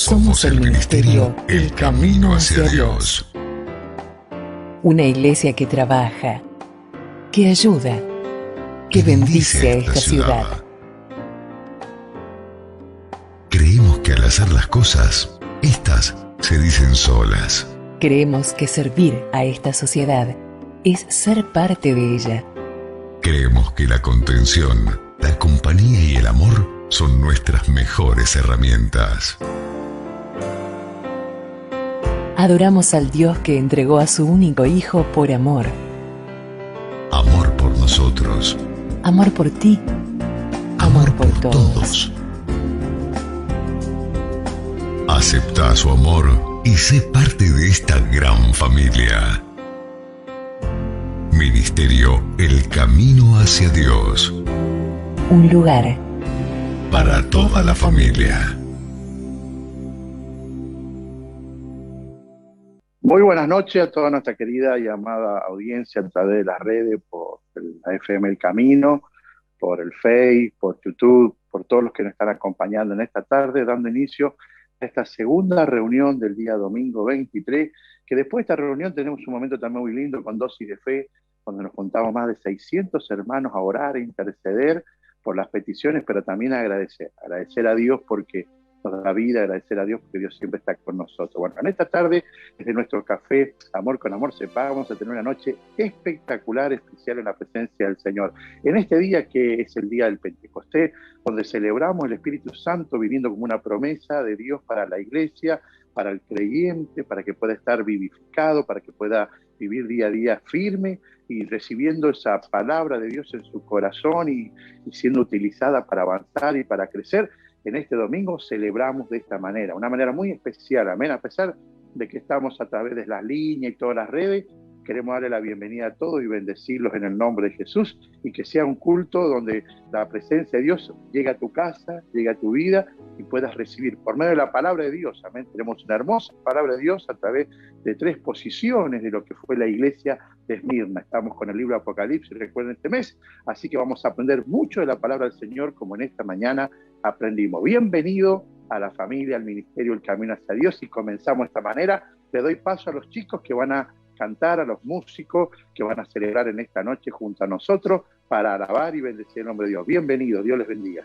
Somos el ministerio El Camino hacia Dios. Una iglesia que trabaja, que ayuda, que bendice a esta ciudad. Creemos que al hacer las cosas, estas se dicen solas. Creemos que servir a esta sociedad es ser parte de ella. Creemos que la contención, la compañía y el amor son nuestras mejores herramientas. Adoramos al Dios que entregó a su único Hijo por amor. Amor por nosotros. Amor por ti. Amor por todos. Acepta su amor y sé parte de esta gran familia. Ministerio El Camino hacia Dios. Un lugar para toda la familia. Muy buenas noches a toda nuestra querida y amada audiencia a través de las redes, por la FM El Camino, por el Face, por YouTube, por todos los que nos están acompañando en esta tarde, dando inicio a esta segunda reunión del día domingo 23, que después de esta reunión tenemos un momento también muy lindo con Dosis de Fe, donde nos contamos más de 600 hermanos a orar e interceder por las peticiones, pero también agradecer a Dios porque nos da vida, agradecer a Dios porque Dios siempre está con nosotros. Bueno, en esta tarde, desde nuestro café Amor con Amor se paga, vamos a tener una noche espectacular, especial en la presencia del Señor. En este día que es el día del Pentecostés, donde celebramos el Espíritu Santo viniendo como una promesa de Dios para la iglesia, para el creyente, para que pueda estar vivificado, para que pueda vivir día a día firme y recibiendo esa palabra de Dios en su corazón y siendo utilizada para avanzar y para crecer. En este domingo celebramos de esta manera, una manera muy especial, amén. A pesar de que estamos a través de las líneas y todas las redes, queremos darle la bienvenida a todos y bendecirlos en el nombre de Jesús y que sea un culto donde la presencia de Dios llegue a tu casa, llegue a tu vida y puedas recibir por medio de la palabra de Dios, amén. Tenemos una hermosa palabra de Dios a través de 3 posiciones de lo que fue la iglesia de Esmirna. Estamos con el libro Apocalipsis, recuerden este mes, así que vamos a aprender mucho de la palabra del Señor como en esta mañana aprendimos. Bienvenido a la familia, al ministerio El Camino hacia Dios y comenzamos de esta manera. Le doy paso a los chicos que van a cantar, a los músicos que van a celebrar en esta noche junto a nosotros para alabar y bendecir el nombre de Dios. Bienvenidos, Dios les bendiga.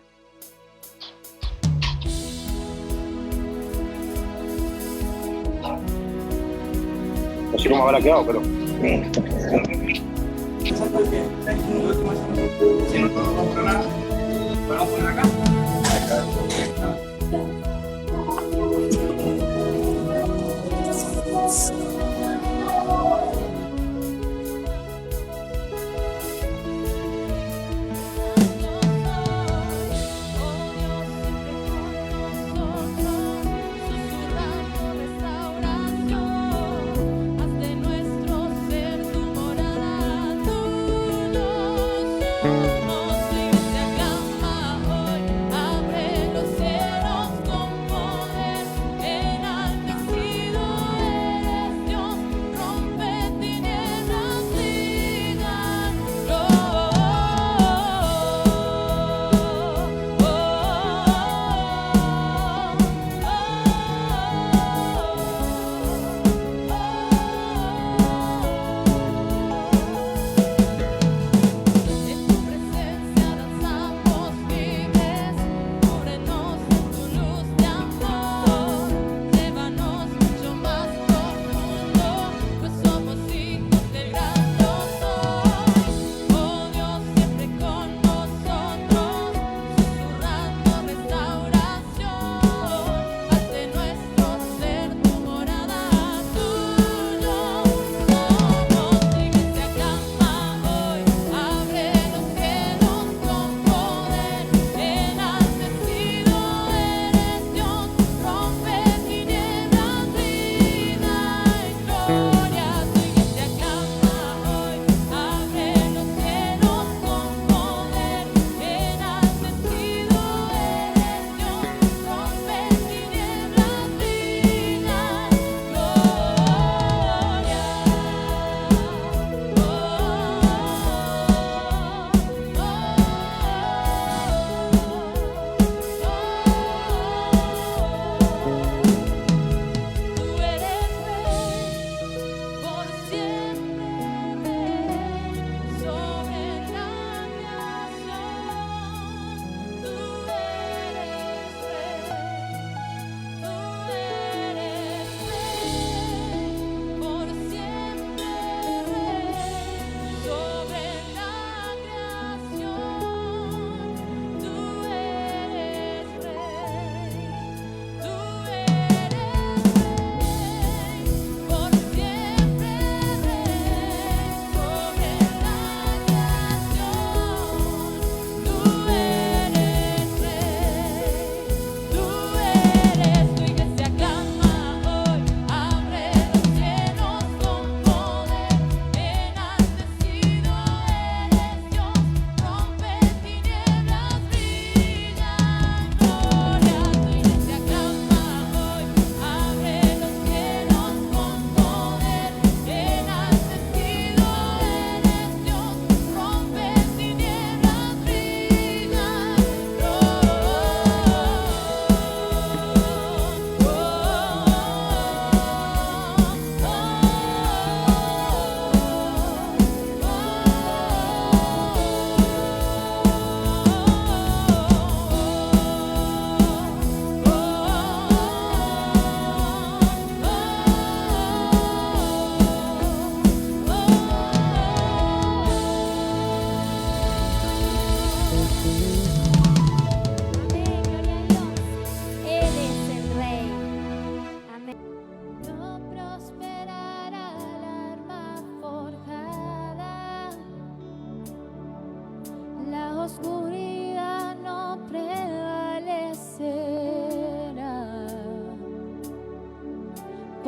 No sé cómo habrá quedado, pero... Los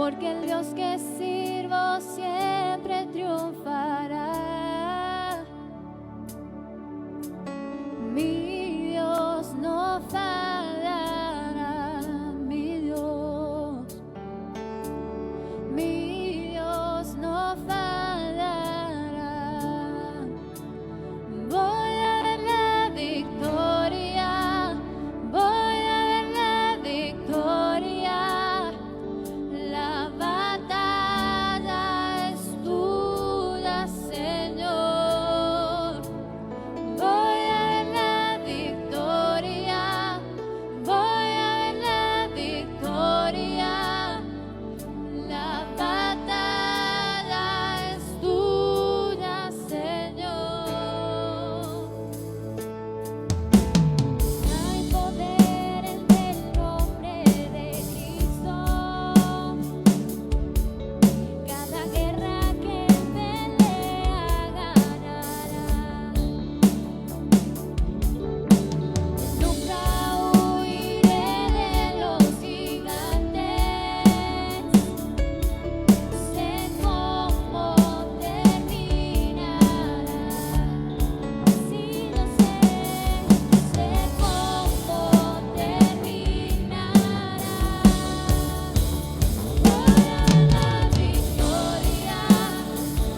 porque el Dios que sirvo siempre triunfará. Mi Dios no fallará, mi Dios no fallará. Voy a ver la victoria, voy a ver la victoria. La batalla es tuya, Señor. Voy a ver la victoria, voy a ver la victoria. La batalla es tuya, Señor. Hay poder en el nombre de Cristo. Cada guerra que pelea ganará. Nunca huiré de los gigantes. Sé cómo terminará. Sí, lo sé cómo terminará. Voy a ver la victoria,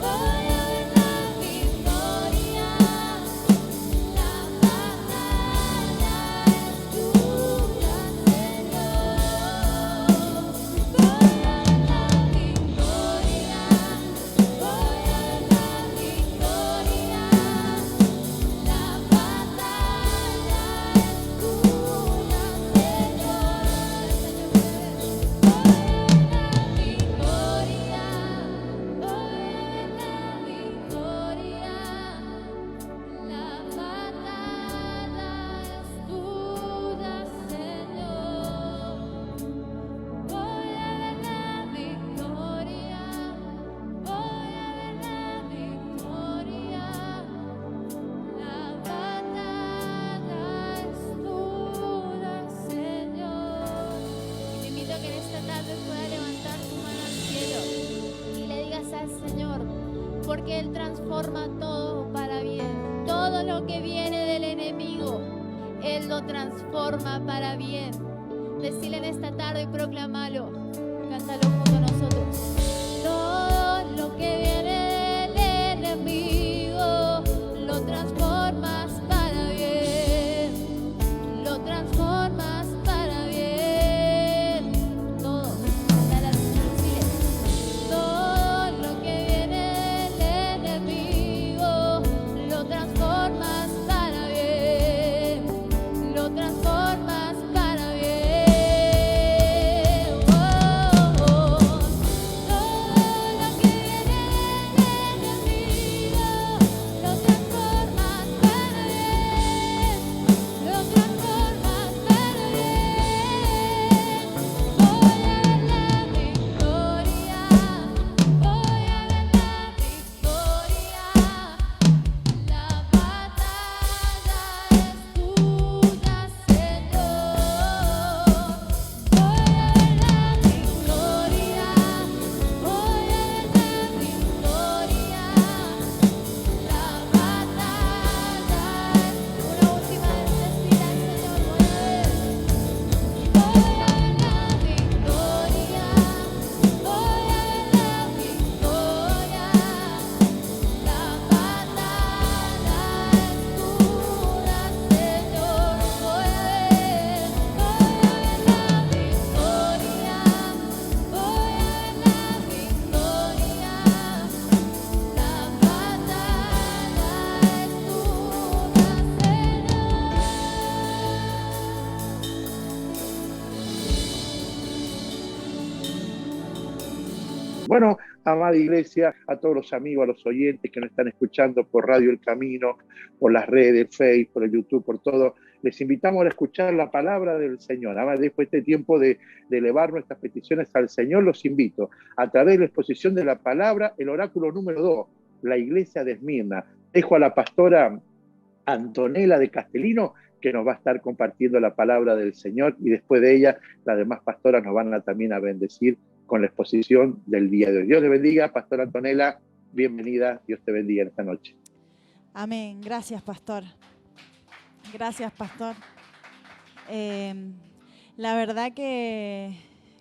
voy a ver la victoria. La batalla es tuya, Señor. Voy a ver la victoria, voy a ver la victoria. La batalla es tuya, Señor. Te invito a que en esta tarde puedas levantar tu mano al cielo y le digas al Señor, porque Él transforma todo para bien. Todo lo que viene del enemigo, Él lo transforma para bien. Decile en esta tarde y proclamalo. Cántalo junto a nosotros. Todo lo que viene del enemigo, lo transformas para bien. Lo transformas para bien. Todo. Cántala, decile. Todo lo que viene del enemigo, lo transformas para bien. Lo transformas para bien. Oh, oh. Todo lo que viene del enemigo, lo transformas para bien. Lo transformas para bien. Voy a ver la victoria, voy a ver la victoria. La batalla es tuya, Señor. Voy a ver la victoria, voy a ver la victoria. La batalla es una última vez, decida al Señor, voy a ver la victoria, voy a ver la victoria. La batalla es tuya, Señor. Voy a ver la victoria, voy a ver la victoria. La batalla es Bueno, amada iglesia, a todos los amigos, a los oyentes que nos están escuchando por Radio El Camino, por las redes, Facebook, por el YouTube, por todo, les invitamos a escuchar la palabra del Señor. Además, después de este tiempo de elevar nuestras peticiones al Señor, los invito a través de la exposición de la palabra, el oráculo número 2, la iglesia de Esmirna. Dejo a la pastora Antonella de Castellino, que nos va a estar compartiendo la palabra del Señor, y después de ella, las demás pastoras nos van a también a bendecir con la exposición del día de hoy. Dios le bendiga, Pastora Antonella, bienvenida, Dios te bendiga en esta noche. Amén, gracias pastor. Gracias pastor. La verdad que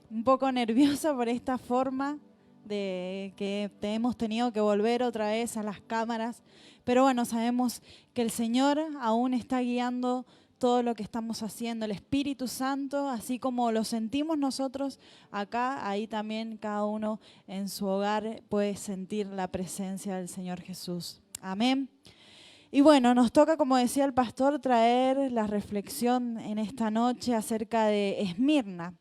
un poco nerviosa por esta forma de que hemos tenido que volver otra vez a las cámaras, pero bueno, sabemos que el Señor aún está guiando todo lo que estamos haciendo, el Espíritu Santo, así como lo sentimos nosotros acá, ahí también cada uno en su hogar puede sentir la presencia del Señor Jesús. Amén. Y bueno, nos toca, como decía el pastor, traer la reflexión en esta noche acerca de Esmirna,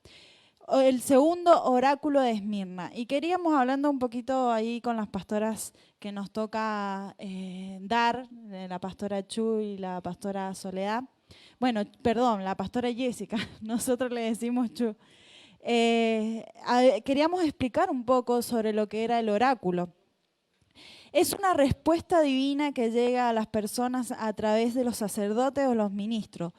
el segundo oráculo de Esmirna. Y queríamos, hablando un poquito ahí con las pastoras que nos toca dar, la pastora Chu y la pastora Soledad, bueno, perdón, la pastora Jessica, nosotros le decimos Chu. Queríamos explicar un poco sobre lo que era el oráculo. Es una respuesta divina que llega a las personas a través de los sacerdotes o los ministros.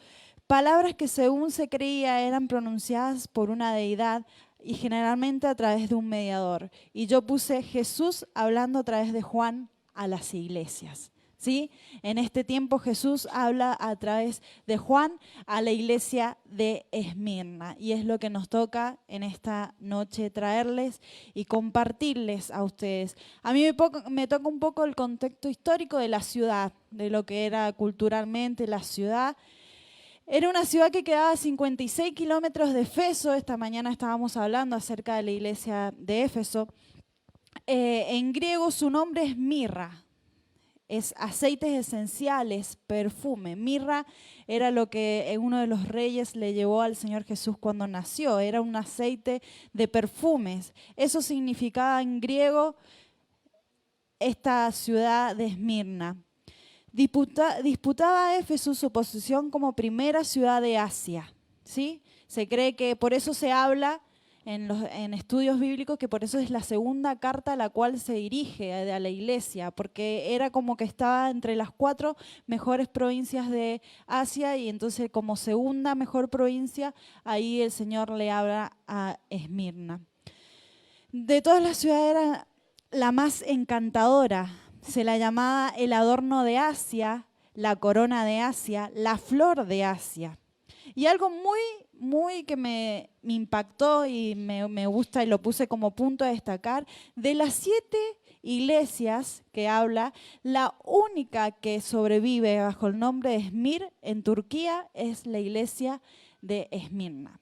Palabras que según se creía eran pronunciadas por una deidad y generalmente a través de un mediador. Y yo puse Jesús hablando a través de Juan a las iglesias. ¿Sí? En este tiempo Jesús habla a través de Juan a la iglesia de Esmirna y es lo que nos toca en esta noche traerles y compartirles a ustedes. A mí me toca un poco el contexto histórico de la ciudad, de lo que era culturalmente la ciudad. Era una ciudad que quedaba a 56 kilómetros de Éfeso. Esta mañana estábamos hablando acerca de la iglesia de Éfeso. En griego su nombre es mirra. Es aceites esenciales, perfume. Mirra era lo que uno de los reyes le llevó al Señor Jesús cuando nació. Era un aceite de perfumes. Eso significaba en griego esta ciudad de Esmirna. Disputaba a Éfeso su posición como primera ciudad de Asia. ¿Sí? Se cree que por eso se habla en estudios bíblicos que por eso es la segunda carta a la cual se dirige a la iglesia, porque era como que estaba entre las 4 mejores provincias de Asia y entonces como segunda mejor provincia, ahí el Señor le habla a Esmirna. De todas las ciudades era la más encantadora, se la llamaba el adorno de Asia, la corona de Asia, la flor de Asia. Y algo muy que me impactó y me gusta y lo puse como punto a destacar, de las 7 iglesias que habla, la única que sobrevive bajo el nombre de Esmir en Turquía es la iglesia de Esmirna.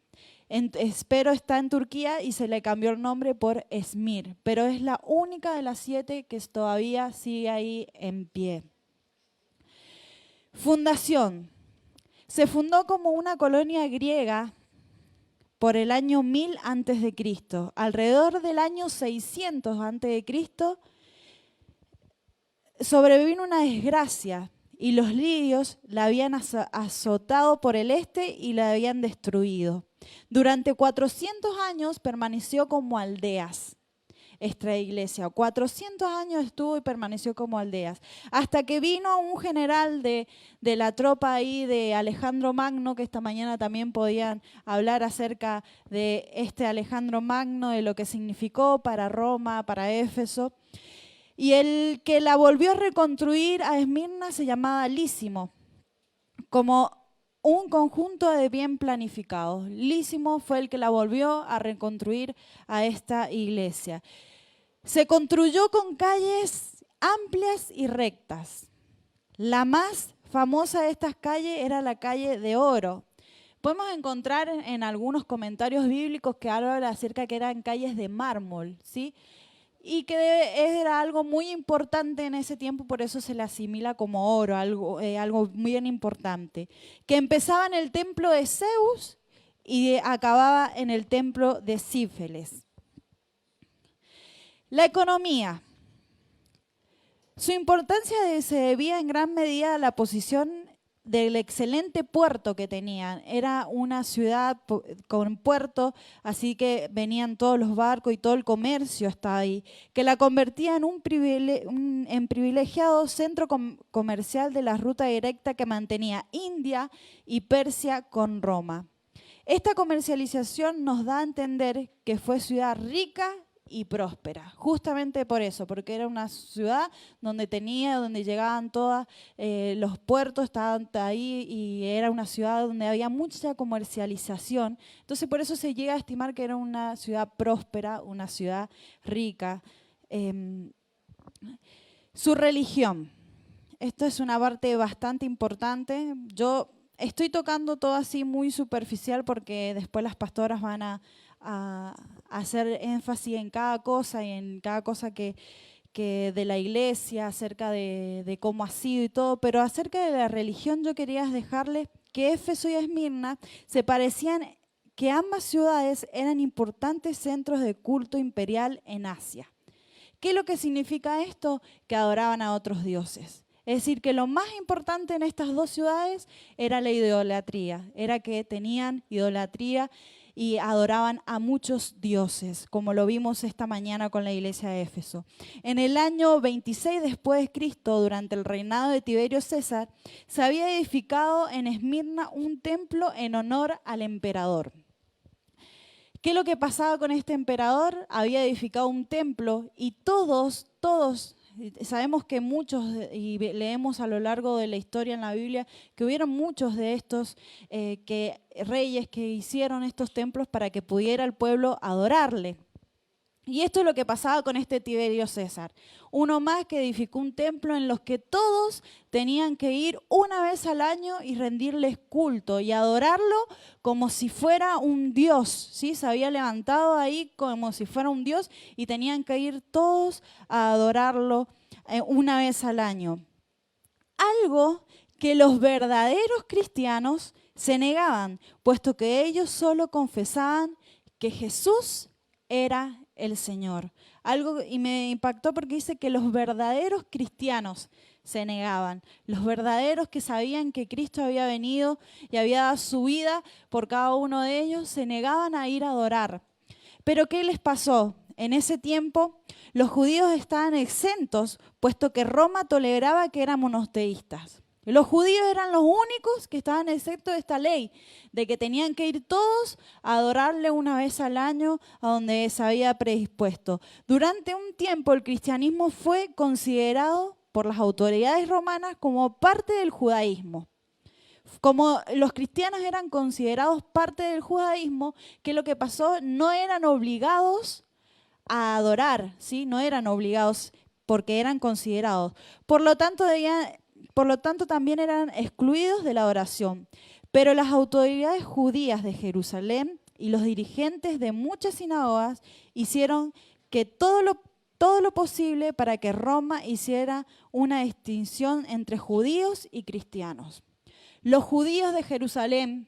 Pero está en Turquía y se le cambió el nombre por Esmir, pero es la única de las 7 que todavía sigue ahí en pie. Fundación. Se fundó como una colonia griega por el año 1000 a.C. Alrededor del año 600 a.C. sobrevino una desgracia y los lidios la habían azotado por el este y la habían destruido. Durante 400 años permaneció como aldeas. Esta iglesia, 400 años estuvo y permaneció como aldeas, hasta que vino un general de la tropa ahí de Alejandro Magno, que esta mañana también podían hablar acerca de este Alejandro Magno, de lo que significó para Roma, para Éfeso, y el que la volvió a reconstruir a Esmirna se llamaba Lísimo, como un conjunto de bien planificados. Lísimo fue el que la volvió a reconstruir a esta iglesia. Se construyó con calles amplias y rectas. La más famosa de estas calles era la calle de Oro. Podemos encontrar en algunos comentarios bíblicos que hablan acerca que eran calles de mármol, ¿sí? Y que era algo muy importante en ese tiempo, por eso se le asimila como oro, algo muy bien importante. Que empezaba en el templo de Zeus y acababa en el templo de Cífeles. La economía. Su importancia se debía en gran medida a la posición del excelente puerto que tenían. Era una ciudad con puerto, así que venían todos los barcos y todo el comercio hasta ahí, que la convertía en un privilegiado centro comercial de la ruta directa que mantenía India y Persia con Roma. Esta comercialización nos da a entender que fue ciudad rica y próspera, justamente por eso, porque era una ciudad donde llegaban todos los puertos, estaban ahí, y era una ciudad donde había mucha comercialización. Entonces por eso se llega a estimar que era una ciudad próspera, una ciudad rica. Su religión. Esto es una parte bastante importante. Yo estoy tocando todo así muy superficial porque después las pastoras van a hacer énfasis en cada cosa y en cada cosa que de la iglesia, acerca de cómo ha sido y todo. Pero acerca de la religión yo quería dejarles que Éfeso y Esmirna se parecían, que ambas ciudades eran importantes centros de culto imperial en Asia. ¿Qué es lo que significa esto? Que adoraban a otros dioses. Es decir, que lo más importante en estas dos ciudades era la idolatría, era que tenían idolatría y adoraban a muchos dioses, como lo vimos esta mañana con la iglesia de Éfeso. En el año 26 después de Cristo, durante el reinado de Tiberio César, se había edificado en Esmirna un templo en honor al emperador. ¿Qué es lo que pasaba con este emperador? Había edificado un templo y todos, sabemos que muchos, y leemos a lo largo de la historia en la Biblia, que hubieron muchos de estos reyes que hicieron estos templos para que pudiera el pueblo adorarle. Y esto es lo que pasaba con este Tiberio César. Uno más que edificó un templo en los que todos tenían que ir una vez al año y rendirles culto y adorarlo como si fuera un dios, ¿sí? Se había levantado ahí como si fuera un dios y tenían que ir todos a adorarlo una vez al año. Algo que los verdaderos cristianos se negaban, puesto que ellos solo confesaban que Jesús era el Señor. Y me impactó porque dice que los verdaderos cristianos se negaban. Los verdaderos que sabían que Cristo había venido y había dado su vida por cada uno de ellos, se negaban a ir a adorar. Pero ¿qué les pasó? En ese tiempo los judíos estaban exentos, puesto que Roma toleraba que eran monoteístas. Los judíos eran los únicos que estaban exentos de esta ley, de que tenían que ir todos a adorarle una vez al año a donde se había predispuesto. Durante un tiempo el cristianismo fue considerado por las autoridades romanas como parte del judaísmo. Como los cristianos eran considerados parte del judaísmo, ¿qué es lo que pasó? No eran obligados a adorar, ¿sí? No eran obligados porque eran considerados. Por lo tanto, también eran excluidos de la adoración. Pero las autoridades judías de Jerusalén y los dirigentes de muchas sinagogas hicieron que todo lo posible para que Roma hiciera una distinción entre judíos y cristianos. Los judíos de Jerusalén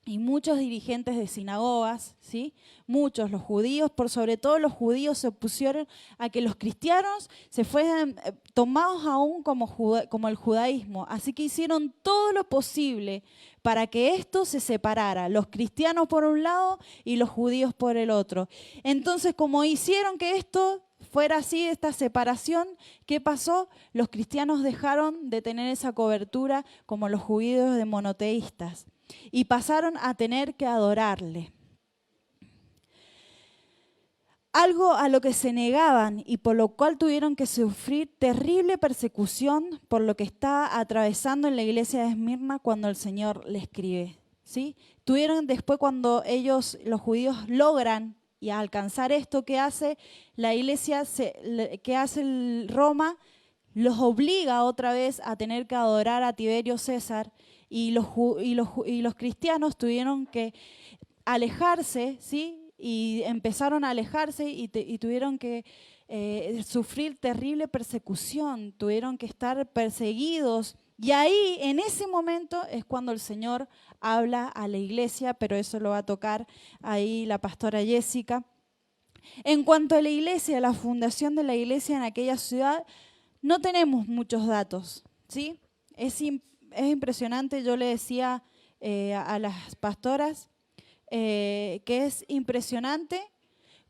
y muchos dirigentes de sinagogas, ¿sí? Los judíos, por sobre todo los judíos, se opusieron a que los cristianos se fueran tomados aún como el judaísmo. Así que hicieron todo lo posible para que esto se separara, los cristianos por un lado y los judíos por el otro. Entonces, como hicieron que esto fuera así, esta separación, ¿qué pasó? Los cristianos dejaron de tener esa cobertura como los judíos de monoteístas y pasaron a tener que adorarle. Algo a lo que se negaban y por lo cual tuvieron que sufrir terrible persecución por lo que estaba atravesando en la iglesia de Esmirna cuando el Señor le escribe, ¿sí? Tuvieron después, cuando los judíos logran y a alcanzar esto que hace la iglesia, que hace Roma, los obliga otra vez a tener que adorar a Tiberio César y los cristianos tuvieron que alejarse, ¿sí? Y empezaron a alejarse y tuvieron que sufrir terrible persecución, tuvieron que estar perseguidos. Y ahí, en ese momento, es cuando el Señor habla a la iglesia, pero eso lo va a tocar ahí la pastora Jessica. En cuanto a la iglesia, la fundación de la iglesia en aquella ciudad, no tenemos muchos datos, ¿sí? Es impresionante, yo le decía a las pastoras que es impresionante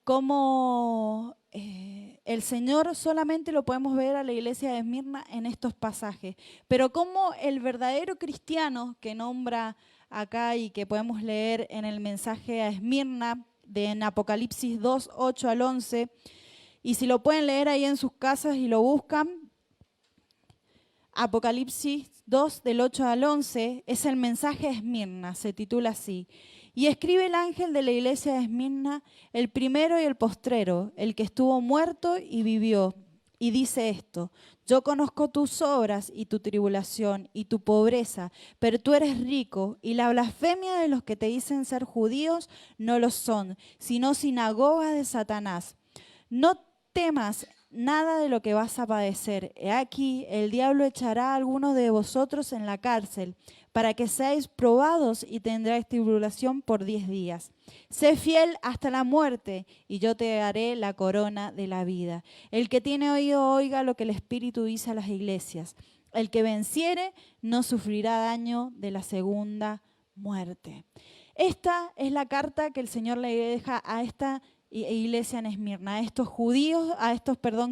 cómo el Señor solamente lo podemos ver a la iglesia de Esmirna en estos pasajes, pero cómo el verdadero cristiano que nombra acá y que podemos leer en el mensaje a Esmirna, en Apocalipsis 2, 8 al 11. Y si lo pueden leer ahí en sus casas y lo buscan, Apocalipsis 2, del 8 al 11, es el mensaje a Esmirna, se titula así. Y escribe el ángel de la iglesia de Esmirna, el primero y el postrero, el que estuvo muerto y vivió. Y dice esto: yo conozco tus obras y tu tribulación y tu pobreza, pero tú eres rico, y la blasfemia de los que te dicen ser judíos no lo son, sino sinagoga de Satanás. No temas nada de lo que vas a padecer. He aquí, el diablo echará a algunos de vosotros en la cárcel, para que seáis probados y tendréis tribulación por 10 días. Sé fiel hasta la muerte, y yo te daré la corona de la vida. El que tiene oído, oiga lo que el Espíritu dice a las iglesias. El que venciere no sufrirá daño de la segunda muerte. Esta es la carta que el Señor le deja a esta iglesia en Esmirna, a estos judíos,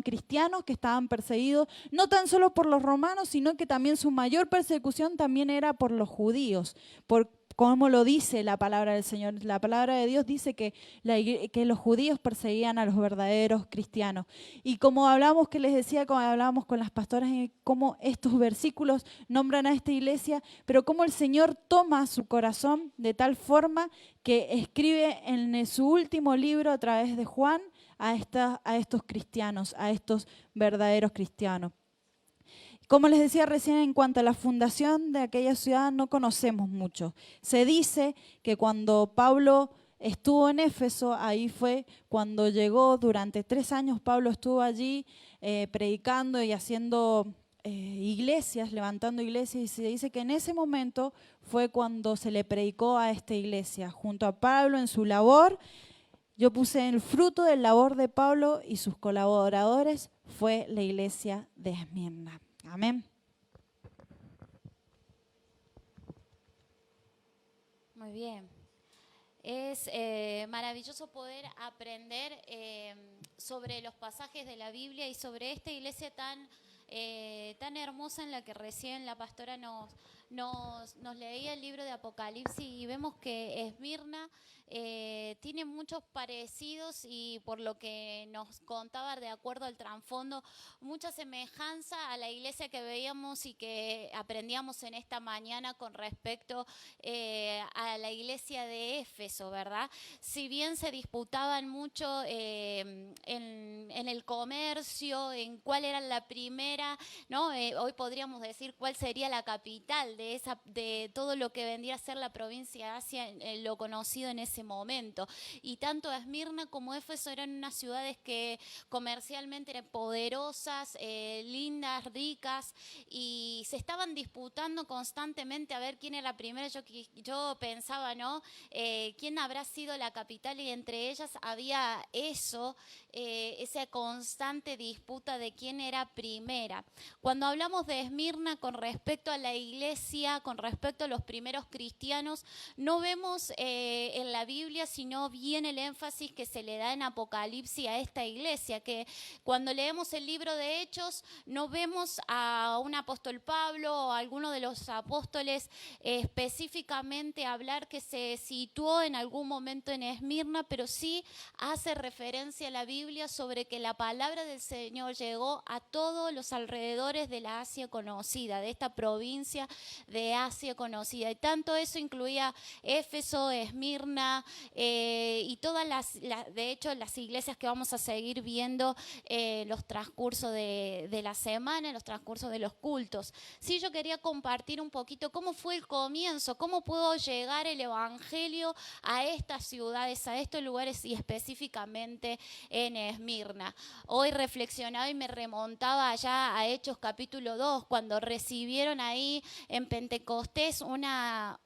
cristianos que estaban perseguidos, no tan solo por los romanos, sino que también su mayor persecución también era por los judíos, por como lo dice la palabra del Señor. La palabra de Dios dice que los judíos perseguían a los verdaderos cristianos. Y como hablamos, que les decía, como hablábamos con las pastoras, cómo estos versículos nombran a esta iglesia, pero cómo el Señor toma su corazón de tal forma que escribe en su último libro a través de Juan a estos cristianos, a estos verdaderos cristianos. Como les decía recién, en cuanto a la fundación de aquella ciudad no conocemos mucho. Se dice que cuando Pablo estuvo en Éfeso, ahí fue cuando llegó, durante 3 años Pablo estuvo allí predicando y haciendo iglesias, levantando iglesias, y se dice que en ese momento fue cuando se le predicó a esta iglesia. Junto a Pablo en su labor, yo puse el fruto del labor de Pablo y sus colaboradores fue la iglesia de Esmirna. Amén. Muy bien. Es maravilloso poder aprender sobre los pasajes de la Biblia y sobre esta iglesia tan hermosa en la que recién la pastora nos leía el libro de Apocalipsis, y vemos que Esmirna tiene muchos parecidos, y por lo que nos contaba, de acuerdo al trasfondo, mucha semejanza a la iglesia que veíamos y que aprendíamos en esta mañana con respecto a la iglesia de Éfeso, ¿verdad? Si bien se disputaban mucho en el comercio, en cuál era la primera, ¿no? Hoy podríamos decir cuál sería la capital de todo lo que vendría a ser la provincia de Asia, lo conocido en ese momento. Y tanto Esmirna como Éfeso eran unas ciudades que comercialmente eran poderosas, lindas, ricas, y se estaban disputando constantemente a ver quién era la primera. Yo pensaba, ¿no? ¿Quién habrá sido la capital? Y entre ellas había esa constante disputa de quién era primera. Cuando hablamos de Esmirna con respecto a la iglesia, con respecto a los primeros cristianos, no vemos en la Biblia, sino bien el énfasis que se le da en Apocalipsis a esta iglesia, que cuando leemos el libro de Hechos no vemos a un apóstol Pablo o a alguno de los apóstoles específicamente hablar que se situó en algún momento en Esmirna, pero sí hace referencia a la Biblia sobre que la palabra del Señor llegó a todos los alrededores de la Asia conocida, de esta provincia de Asia conocida. Y tanto eso incluía Éfeso, Esmirna y todas de hecho, las iglesias que vamos a seguir viendo los transcursos de la semana, los transcursos de los cultos. Sí, yo quería compartir un poquito cómo fue el comienzo, cómo pudo llegar el evangelio a estas ciudades, a estos lugares, y específicamente en Esmirna. Hoy reflexionaba y me remontaba allá a Hechos capítulo 2, cuando recibieron ahí en Pentecostés una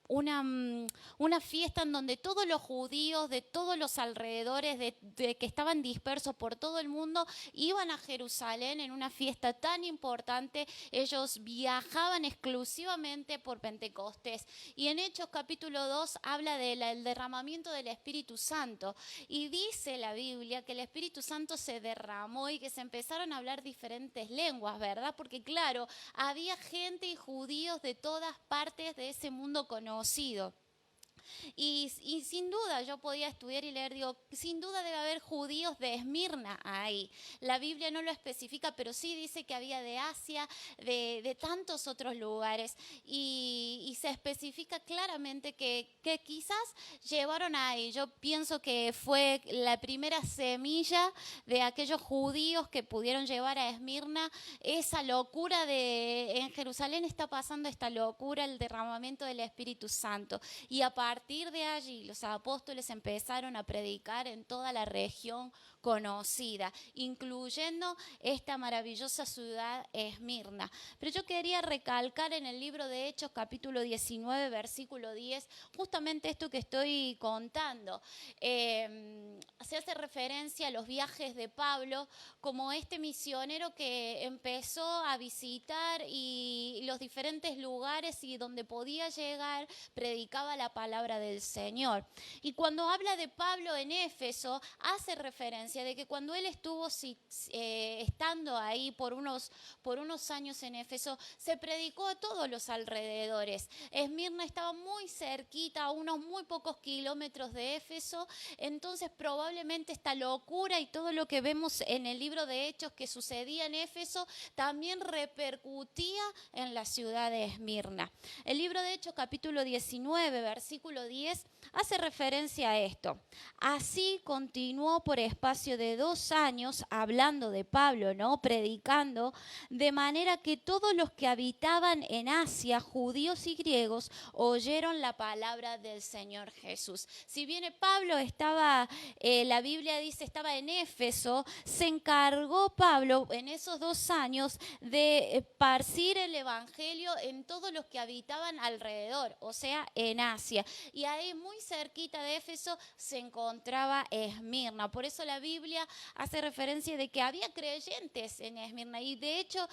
fiesta en donde todos los judíos de todos los alrededores, de que estaban dispersos por todo el mundo, iban a Jerusalén en una fiesta tan importante. Ellos viajaban exclusivamente por Pentecostés. Y en Hechos capítulo 2 habla del derramamiento del Espíritu Santo. Y dice la Biblia que el Espíritu Santo se derramó y que se empezaron a hablar diferentes lenguas, ¿verdad? Porque claro, había gente y judíos de todas partes de ese mundo conocido. Y sin duda yo podía estudiar y leer, digo, sin duda debe haber judíos de Esmirna ahí. La Biblia no lo especifica, pero sí dice que había de Asia, de tantos otros lugares. Y se especifica claramente que quizás llevaron ahí. Yo pienso que fue la primera semilla de aquellos judíos que pudieron llevar a Esmirna esa locura en Jerusalén está pasando esta locura, el derramamiento del Espíritu Santo. Y a partir de allí los apóstoles empezaron a predicar en toda la región conocida, incluyendo esta maravillosa ciudad Esmirna. Pero yo quería recalcar en el libro de Hechos, capítulo 19, versículo 10, justamente esto que estoy contando. Se hace referencia a los viajes de Pablo como este misionero que empezó a visitar y los diferentes lugares y donde podía llegar predicaba la palabra del Señor. Y cuando habla de Pablo en Éfeso, hace referencia de que cuando él estuvo estando ahí por unos años en Éfeso, se predicó a todos los alrededores. Esmirna estaba muy cerquita, a unos muy pocos kilómetros de Éfeso, entonces probablemente esta locura y todo lo que vemos en el libro de Hechos que sucedía en Éfeso también repercutía en la ciudad de Esmirna. El libro de Hechos, capítulo 19, versículo 10, hace referencia a esto. Así continuó por espacio de 2 años hablando de Pablo, ¿no? Predicando, de manera que todos los que habitaban en Asia, judíos y griegos, oyeron la palabra del Señor Jesús. Si bien Pablo estaba, la Biblia dice, estaba en Éfeso, se encargó Pablo en esos 2 años de esparcir el evangelio en todos los que habitaban alrededor, o sea, en Asia. Y ahí muy cerquita de Éfeso se encontraba Esmirna. Por eso la Biblia hace referencia de que había creyentes en Esmirna. Y de hecho,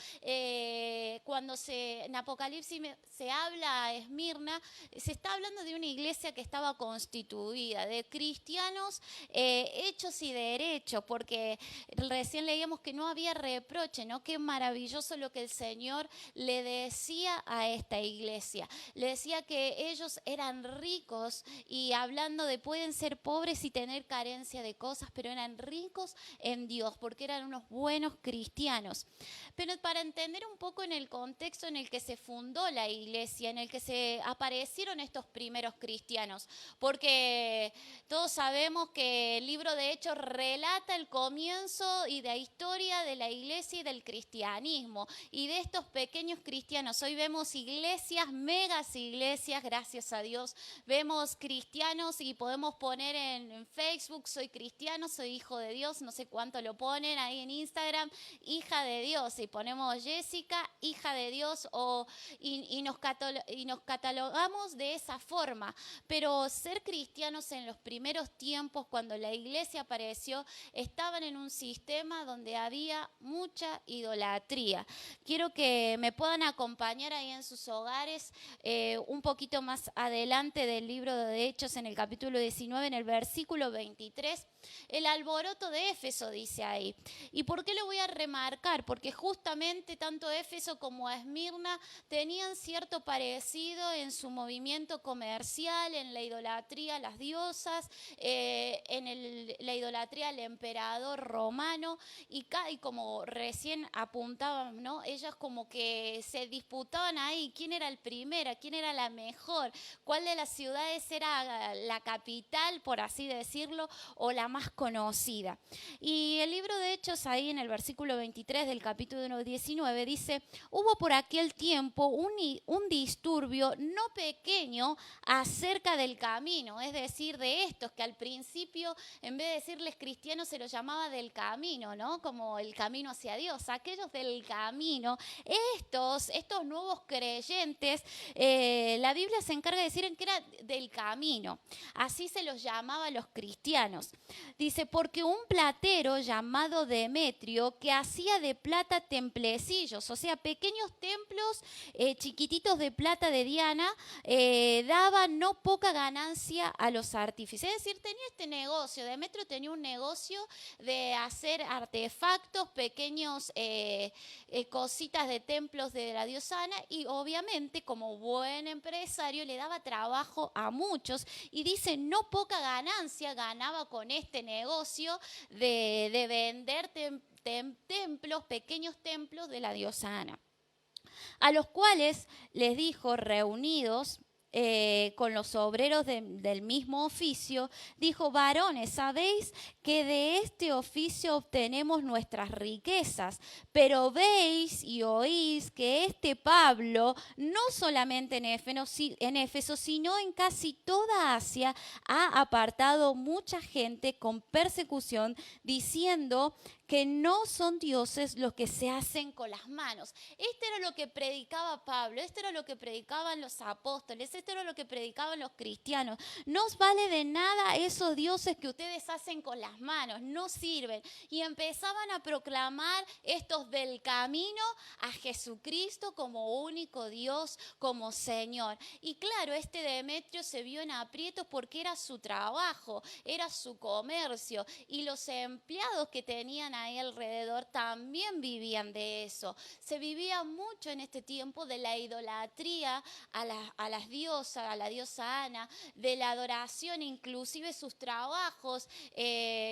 cuando en Apocalipsis se habla a Esmirna, se está hablando de una iglesia que estaba constituida, de cristianos hechos y derechos, porque recién leíamos que no había reproche, ¿no? Qué maravilloso lo que el Señor le decía a esta iglesia. Le decía que ellos eran ricos y hablando de pueden ser pobres y tener carencia de cosas, pero eran ricos en Dios porque eran unos buenos cristianos. Pero para entender un poco en el contexto en el que se fundó la iglesia, en el que se aparecieron estos primeros cristianos, porque todos sabemos que el libro de Hechos relata el comienzo y la historia de la iglesia y del cristianismo y de estos pequeños cristianos. Hoy vemos iglesias, megas iglesias, gracias a Dios. Vemos cristianos y podemos poner en Facebook, soy cristiano, soy hijo de Dios, no sé cuánto lo ponen ahí en Instagram, hija de Dios, y ponemos Jessica, hija de Dios, y nos catalogamos de esa forma. Pero ser cristianos en los primeros tiempos, cuando la iglesia apareció, estaban en un sistema donde había mucha idolatría. Quiero que me puedan acompañar ahí en sus hogares un poquito más adelante del libro de Hechos, en el capítulo 19, en el versículo 23. El alboroto de Éfeso dice ahí. ¿Y por qué lo voy a remarcar? Porque justamente tanto Éfeso como Esmirna tenían cierto parecido en su movimiento comercial, en la idolatría a las diosas, la idolatría al emperador romano y como recién apuntaban, ¿no? Ellas como que se disputaban ahí quién era el primero, quién era la mejor, cuál de las ciudades era la capital, por así decirlo, o la más conocida. Y el libro de Hechos ahí en el versículo 23 del capítulo 19 dice: hubo por aquel tiempo un disturbio no pequeño acerca del camino, es decir, de estos que al principio en vez de decirles cristianos se los llamaba del camino, ¿no? Como el camino hacia Dios, aquellos del camino, estos nuevos creyentes, la Biblia se encarga de decir que era del camino, así se los llamaba a los cristianos. Dice, porque un platero llamado Demetrio, que hacía de plata templecillos, o sea, pequeños templos chiquititos de plata de Diana, daba no poca ganancia a los artífices. Es decir, tenía este negocio, Demetrio tenía un negocio de hacer artefactos, pequeños cositas de templos de la diosa Ana, y obviamente como buen empresario le daba trabajo trabajo a muchos y dice, no poca ganancia ganaba con este negocio de vender templos, pequeños templos de la diosa Ana, a los cuales les dijo, reunidos con los obreros del mismo oficio, dijo, varones, sabéis que de este oficio obtenemos nuestras riquezas, pero veis y oís que este Pablo, no solamente en Éfeso, sino en casi toda Asia, ha apartado mucha gente con persecución, diciendo que no son dioses los que se hacen con las manos. Esto era lo que predicaba Pablo, esto era lo que predicaban los apóstoles, esto era lo que predicaban los cristianos. No os vale de nada esos dioses que ustedes hacen con las manos, no sirven. Y empezaban a proclamar estos del camino a Jesucristo como único Dios, como Señor. Y claro, este Demetrio se vio en aprietos porque era su trabajo, era su comercio, y los empleados que tenían ahí alrededor también vivían de eso. Se vivía mucho en este tiempo de la idolatría a las diosas, a la diosa Ana, de la adoración, inclusive sus trabajos.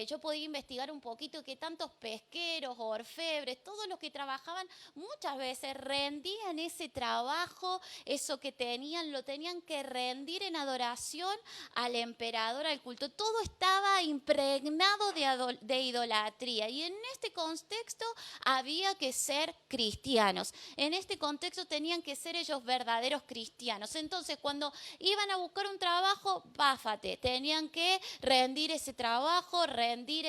Yo podía investigar un poquito que tantos pesqueros, orfebres, todos los que trabajaban muchas veces rendían ese trabajo, eso que tenían, lo tenían que rendir en adoración al emperador, al culto. Todo estaba impregnado de idolatría, y en este contexto había que ser cristianos. En este contexto tenían que ser ellos verdaderos cristianos. Entonces, cuando iban a buscar un trabajo, páfate, tenían que rendir ese trabajo, rendir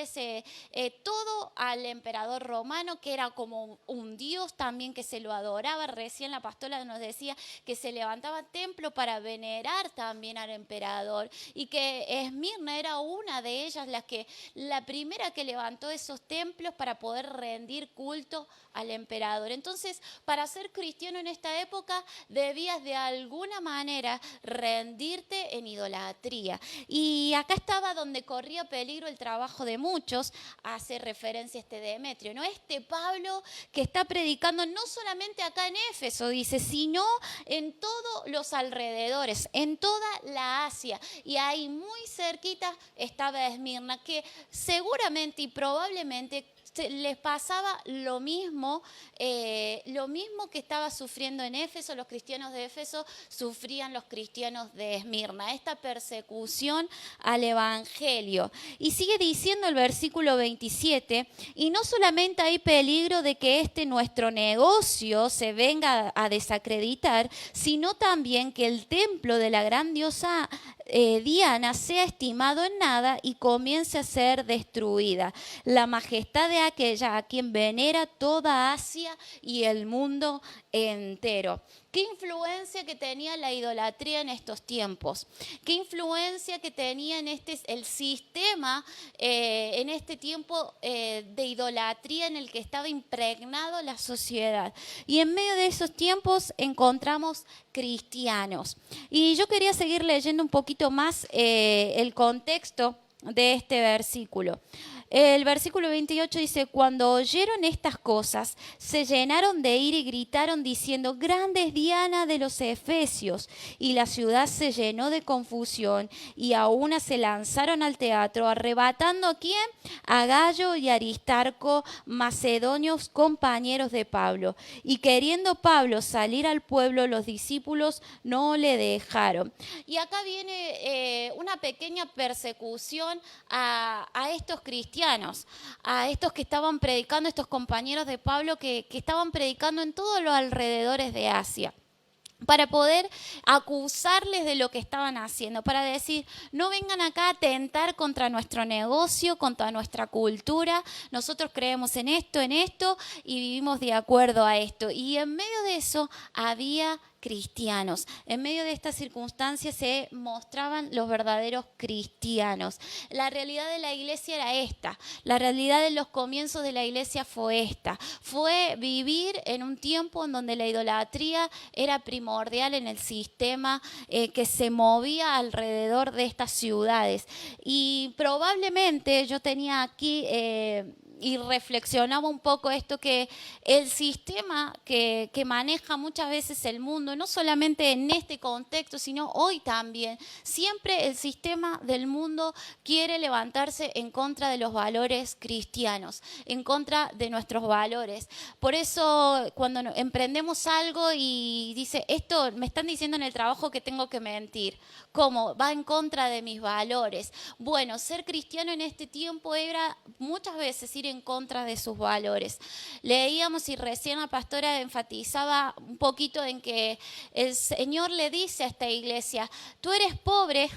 todo al emperador romano, que era como un dios también, que se lo adoraba. Recién la pastora nos decía que se levantaba templo para venerar también al emperador, y que Esmirna era una de ellas, la primera que levantó esos templos para poder rendir culto al emperador. Entonces, para ser cristiano en esta época debías de alguna manera rendirte en idolatría. Y acá estaba donde corría peligro el trabajo de muchos. Hace referencia a este Demetrio, ¿no? Este Pablo que está predicando no solamente acá en Éfeso, dice, sino en todos los alrededores, en toda la Asia. Y ahí muy cerquita estaba Esmirna, que seguramente y probablemente les pasaba lo mismo que estaba sufriendo en Éfeso. Los cristianos de Éfeso sufrían los cristianos de Esmirna, esta persecución al evangelio. Y sigue diciendo el versículo 27, y no solamente hay peligro de que nuestro negocio se venga a desacreditar, sino también que el templo de la gran diosa Diana sea estimado en nada y comience a ser destruida. La majestad de aquella a quien venera toda Asia y el mundo entero. ¿Qué influencia que tenía la idolatría en estos tiempos? ¿Qué influencia que tenía el sistema en este tiempo de idolatría en el que estaba impregnado la sociedad? Y en medio de esos tiempos encontramos cristianos. Y yo quería seguir leyendo un poquito más el contexto de este versículo. El versículo 28 dice, cuando oyeron estas cosas, se llenaron de ira y gritaron diciendo, grande es Diana de los Efesios. Y la ciudad se llenó de confusión y a una se lanzaron al teatro, arrebatando ¿a quién? A Gallo y Aristarco, macedonios compañeros de Pablo. Y queriendo Pablo salir al pueblo, los discípulos no le dejaron. Y acá viene una pequeña persecución a estos cristianos, a estos que estaban predicando, estos compañeros de Pablo que estaban predicando en todos los alrededores de Asia, para poder acusarles de lo que estaban haciendo, para decir, no vengan acá a atentar contra nuestro negocio, contra nuestra cultura, nosotros creemos en esto y vivimos de acuerdo a esto. Y en medio de eso había cristianos. En medio de estas circunstancias se mostraban los verdaderos cristianos. La realidad de la iglesia era esta. La realidad de los comienzos de la iglesia fue esta. Fue vivir en un tiempo en donde la idolatría era primordial en el sistema que se movía alrededor de estas ciudades. Y probablemente yo tenía aquí y reflexionaba un poco esto, que el sistema que maneja muchas veces el mundo, no solamente en este contexto, sino hoy también, siempre el sistema del mundo quiere levantarse en contra de los valores cristianos, en contra de nuestros valores. Por eso cuando emprendemos algo y dice, esto me están diciendo en el trabajo que tengo que mentir, ¿cómo? Va en contra de mis valores. Bueno, ser cristiano en este tiempo era muchas veces ir en contra de sus valores. Leíamos y recién la pastora enfatizaba un poquito en que el Señor le dice a esta iglesia, tú eres pobre,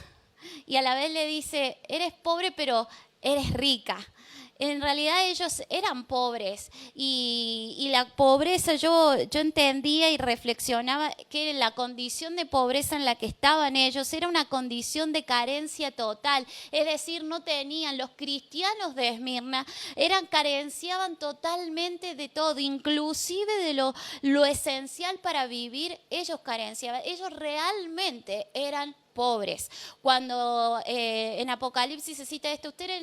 y a la vez le dice, eres pobre pero eres rica. En realidad ellos eran pobres y la pobreza, yo entendía y reflexionaba que la condición de pobreza en la que estaban ellos era una condición de carencia total, es decir, no tenían, los cristianos de Esmirna carenciaban totalmente de todo, inclusive de lo esencial para vivir, ellos carenciaban, ellos realmente eran pobres. Cuando en Apocalipsis se cita esto, ustedes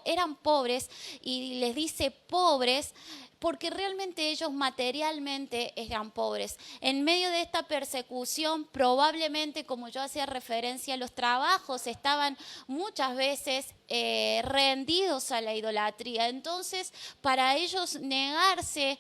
eran pobres, y les dice pobres porque realmente ellos materialmente eran pobres. En medio de esta persecución, probablemente, como yo hacía referencia, los trabajos estaban muchas veces rendidos a la idolatría. Entonces, para ellos negarse,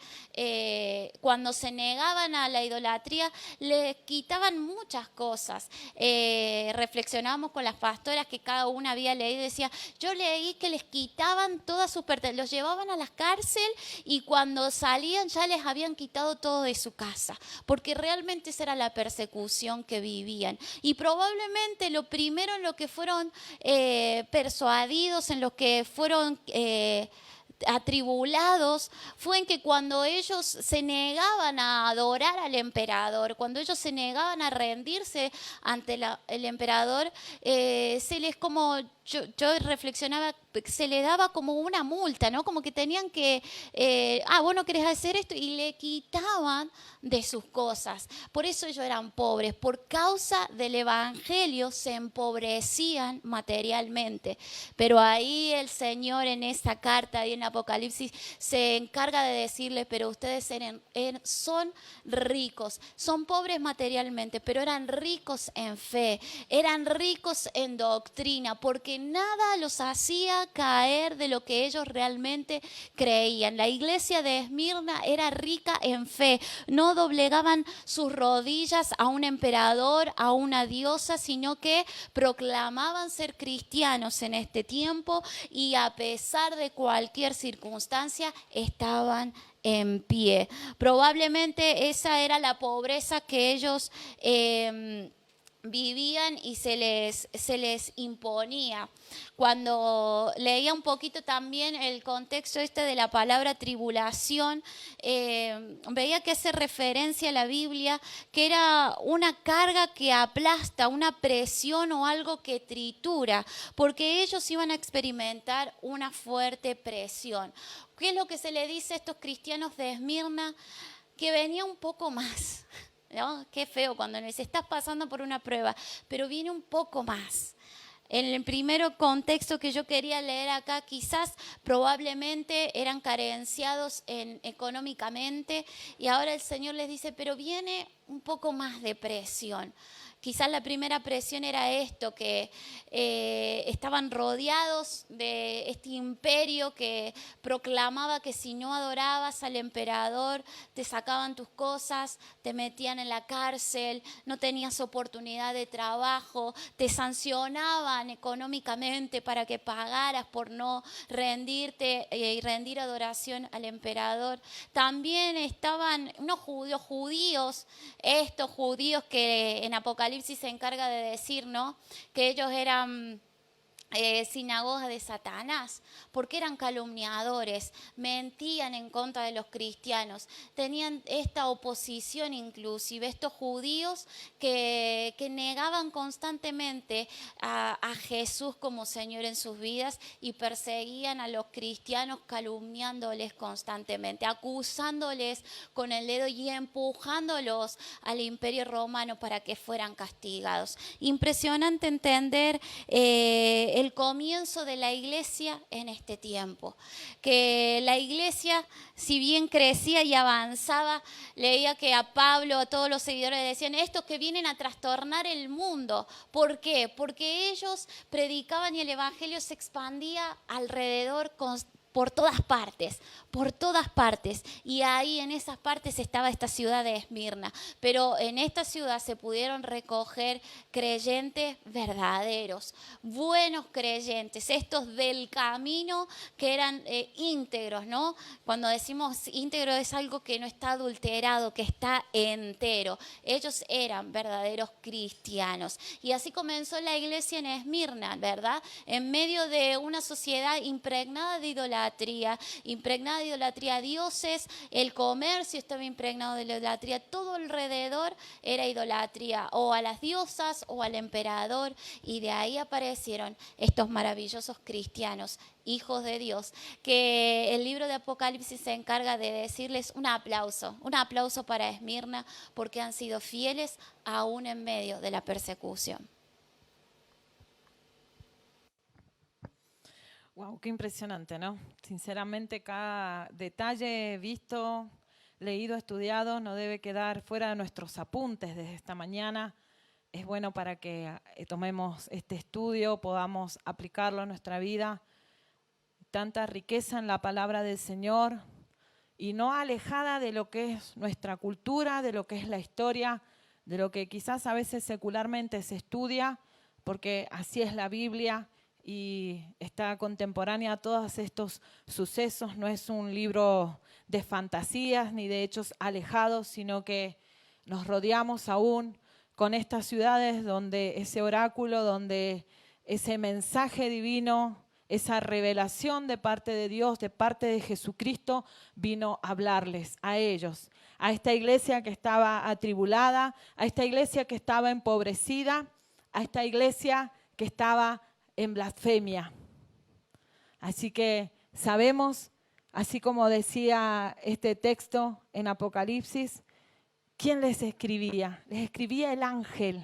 cuando se negaban a la idolatría, les quitaban muchas cosas. Reflexionábamos con las pastoras que cada una había leído y decía, yo leí que les quitaban todas sus pertenencias, los llevaban a la cárcel y cuando salían ya les habían quitado todo de su casa, porque realmente esa era la persecución que vivían. Y probablemente lo primero en lo que fueron persuadidos, en lo que fueron atribulados, fue en que cuando ellos se negaban a adorar al emperador, cuando ellos se negaban a rendirse ante el emperador, se les como... Yo reflexionaba, se le daba como una multa, ¿no? Como que tenían que, vos no querés hacer esto, y le quitaban de sus cosas. Por eso ellos eran pobres, por causa del evangelio se empobrecían materialmente. Pero ahí el Señor en esa carta, ahí en Apocalipsis, se encarga de decirles, pero ustedes son ricos, son pobres materialmente, pero eran ricos en fe, eran ricos en doctrina, porque nada los hacía caer de lo que ellos realmente creían. La iglesia de Esmirna era rica en fe, no doblegaban sus rodillas a un emperador, a una diosa, sino que proclamaban ser cristianos en este tiempo y a pesar de cualquier circunstancia estaban en pie. Probablemente esa era la pobreza que ellos vivían y se les imponía. Cuando leía un poquito también el contexto de la palabra tribulación, veía que hace referencia a la Biblia, que era una carga que aplasta, una presión o algo que tritura, porque ellos iban a experimentar una fuerte presión. ¿Qué es lo que se le dice a estos cristianos de Esmirna? Que venía un poco más. ¿No? Qué feo cuando les estás pasando por una prueba, pero viene un poco más. En el primer contexto que yo quería leer acá, quizás probablemente eran carenciados económicamente y ahora el Señor les dice, pero viene un poco más de presión. Quizás la primera presión era esto, que estaban rodeados de este imperio que proclamaba que si no adorabas al emperador, te sacaban tus cosas, te metían en la cárcel, no tenías oportunidad de trabajo, te sancionaban económicamente para que pagaras por no rendirte y rendir adoración al emperador. También estaban unos judíos, estos judíos que en Apocalipsis se encarga de decir, ¿no?, que ellos eran sinagoga de Satanás, porque eran calumniadores, mentían en contra de los cristianos, tenían esta oposición inclusive, estos judíos que negaban constantemente a Jesús como Señor en sus vidas y perseguían a los cristianos calumniándoles constantemente, acusándoles con el dedo y empujándolos al imperio romano para que fueran castigados. Impresionante entender el el comienzo de la iglesia en este tiempo. Que la iglesia, si bien crecía y avanzaba, leía que a Pablo, a todos los seguidores decían, estos que vienen a trastornar el mundo. ¿Por qué? Porque ellos predicaban y el evangelio se expandía alrededor por todas partes, por todas partes. Y ahí en esas partes estaba esta ciudad de Esmirna. Pero en esta ciudad se pudieron recoger creyentes verdaderos, buenos creyentes, estos del camino que eran íntegros, ¿no? Cuando decimos íntegro es algo que no está adulterado, que está entero. Ellos eran verdaderos cristianos. Y así comenzó la iglesia en Esmirna, ¿verdad? En medio de una sociedad impregnada de idolatría, dioses, el comercio estaba impregnado de idolatría, todo alrededor era idolatría, o a las diosas o al emperador, y de ahí aparecieron estos maravillosos cristianos, hijos de Dios, que el libro de Apocalipsis se encarga de decirles un aplauso para Esmirna, porque han sido fieles aún en medio de la persecución. Wow, qué impresionante, ¿no? Sinceramente, cada detalle visto, leído, estudiado, no debe quedar fuera de nuestros apuntes desde esta mañana. Es bueno para que tomemos este estudio, podamos aplicarlo a nuestra vida. Tanta riqueza en la palabra del Señor y no alejada de lo que es nuestra cultura, de lo que es la historia, de lo que quizás a veces secularmente se estudia, porque así es la Biblia y está contemporánea a todos estos sucesos. No es un libro de fantasías ni de hechos alejados, sino que nos rodeamos aún con estas ciudades donde ese oráculo, donde ese mensaje divino, esa revelación de parte de Dios, de parte de Jesucristo, vino a hablarles a ellos, a esta iglesia que estaba atribulada, a esta iglesia que estaba empobrecida, a esta iglesia que estaba en blasfemia. Así que sabemos, así como decía este texto en Apocalipsis, ¿quién les escribía? Les escribía el ángel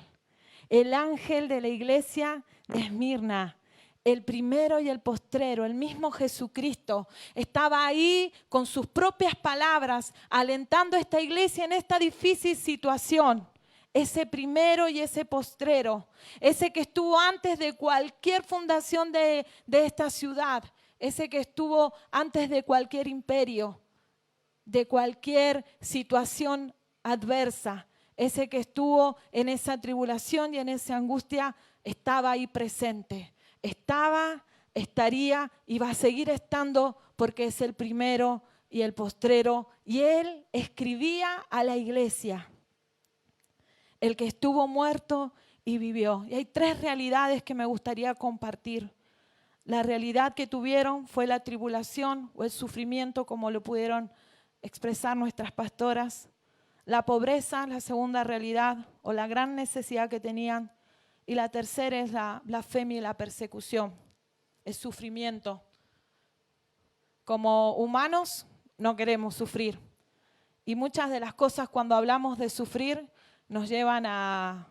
de la iglesia de Esmirna, el primero y el postrero, el mismo Jesucristo. Estaba ahí con sus propias palabras, alentando a esta iglesia en esta difícil situación. Ese primero y ese postrero, ese que estuvo antes de cualquier fundación de esta ciudad, ese que estuvo antes de cualquier imperio, de cualquier situación adversa, ese que estuvo en esa tribulación y en esa angustia, estaba ahí presente. Estaba, estaría y va a seguir estando porque es el primero y el postrero. Y él escribía a la iglesia, el que estuvo muerto y vivió. Y hay tres realidades que me gustaría compartir. La realidad que tuvieron fue la tribulación o el sufrimiento, como lo pudieron expresar nuestras pastoras. La pobreza, la segunda realidad, o la gran necesidad que tenían. Y la tercera es la blasfemia y la persecución, el sufrimiento. Como humanos no queremos sufrir. Y muchas de las cosas cuando hablamos de sufrir nos llevan a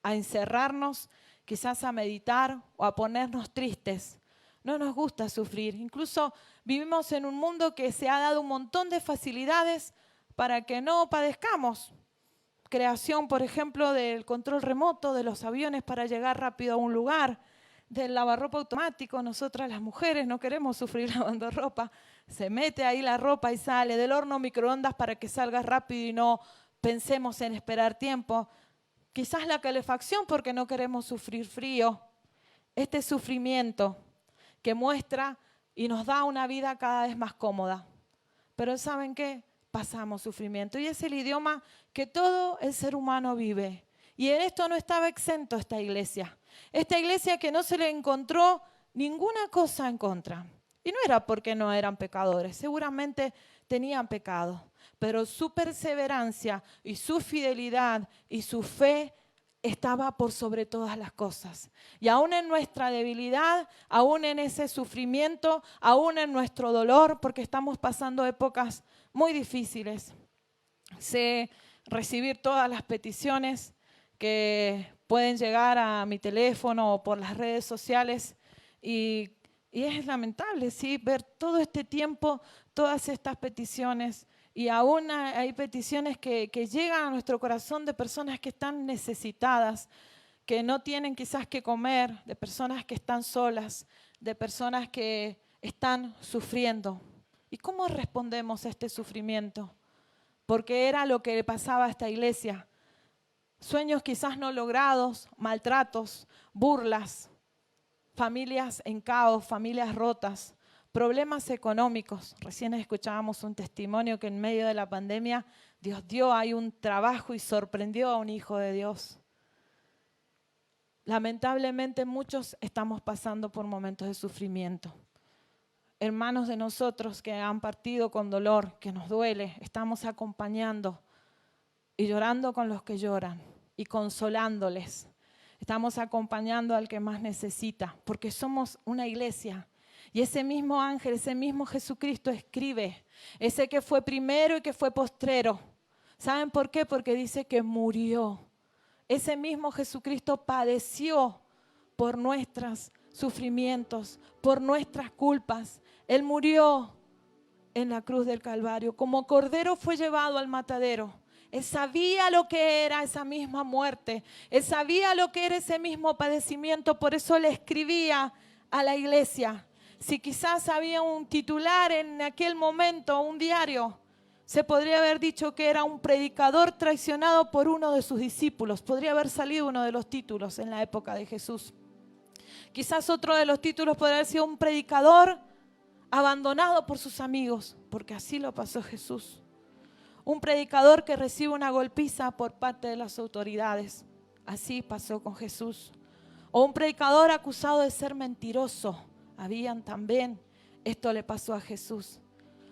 encerrarnos, quizás a meditar o a ponernos tristes. No nos gusta sufrir. Incluso vivimos en un mundo que se ha dado un montón de facilidades para que no padezcamos. Creación, por ejemplo, del control remoto de los aviones para llegar rápido a un lugar, del lavarropa automático. Nosotras las mujeres no queremos sufrir lavando ropa. Se mete ahí la ropa y sale. Del horno microondas para que salga rápido y no pensemos en esperar tiempo. Quizás la calefacción porque no queremos sufrir frío. Este sufrimiento que muestra y nos da una vida cada vez más cómoda. Pero ¿saben qué? Pasamos sufrimiento y es el idioma que todo el ser humano vive. Y en esto no estaba exento esta iglesia. Esta iglesia que no se le encontró ninguna cosa en contra. Y no era porque no eran pecadores, seguramente tenían pecado. Pero su perseverancia y su fidelidad y su fe estaba por sobre todas las cosas. Y aún en nuestra debilidad, aún en ese sufrimiento, aún en nuestro dolor, porque estamos pasando épocas muy difíciles. Sé recibir todas las peticiones que pueden llegar a mi teléfono o por las redes sociales Y es lamentable, ¿sí?, ver todo este tiempo, todas estas peticiones. Y aún hay peticiones que llegan a nuestro corazón de personas que están necesitadas, que no tienen quizás qué comer, de personas que están solas, de personas que están sufriendo. ¿Y cómo respondemos a este sufrimiento? Porque era lo que le pasaba a esta iglesia. Sueños quizás no logrados, maltratos, burlas, familias en caos, familias rotas, problemas económicos. Recién escuchábamos un testimonio que en medio de la pandemia Dios dio ahí un trabajo y sorprendió a un hijo de Dios. Lamentablemente muchos estamos pasando por momentos de sufrimiento. Hermanos de nosotros que han partido con dolor, que nos duele, estamos acompañando y llorando con los que lloran y consolándoles. Estamos acompañando al que más necesita, porque somos una iglesia. Y ese mismo ángel, ese mismo Jesucristo escribe, ese que fue primero y que fue postrero. ¿Saben por qué? Porque dice que murió. Ese mismo Jesucristo padeció por nuestros sufrimientos, por nuestras culpas. Él murió en la cruz del Calvario. Como cordero fue llevado al matadero. Él sabía lo que era esa misma muerte. Él sabía lo que era ese mismo padecimiento. Por eso le escribía a la iglesia. Si quizás había un titular en aquel momento, un diario, se podría haber dicho que era un predicador traicionado por uno de sus discípulos. Podría haber salido uno de los títulos en la época de Jesús. Quizás otro de los títulos podría haber sido un predicador abandonado por sus amigos, porque así lo pasó Jesús. Un predicador que recibe una golpiza por parte de las autoridades. Así pasó con Jesús. O un predicador acusado de ser mentiroso. Habían también. Esto le pasó a Jesús.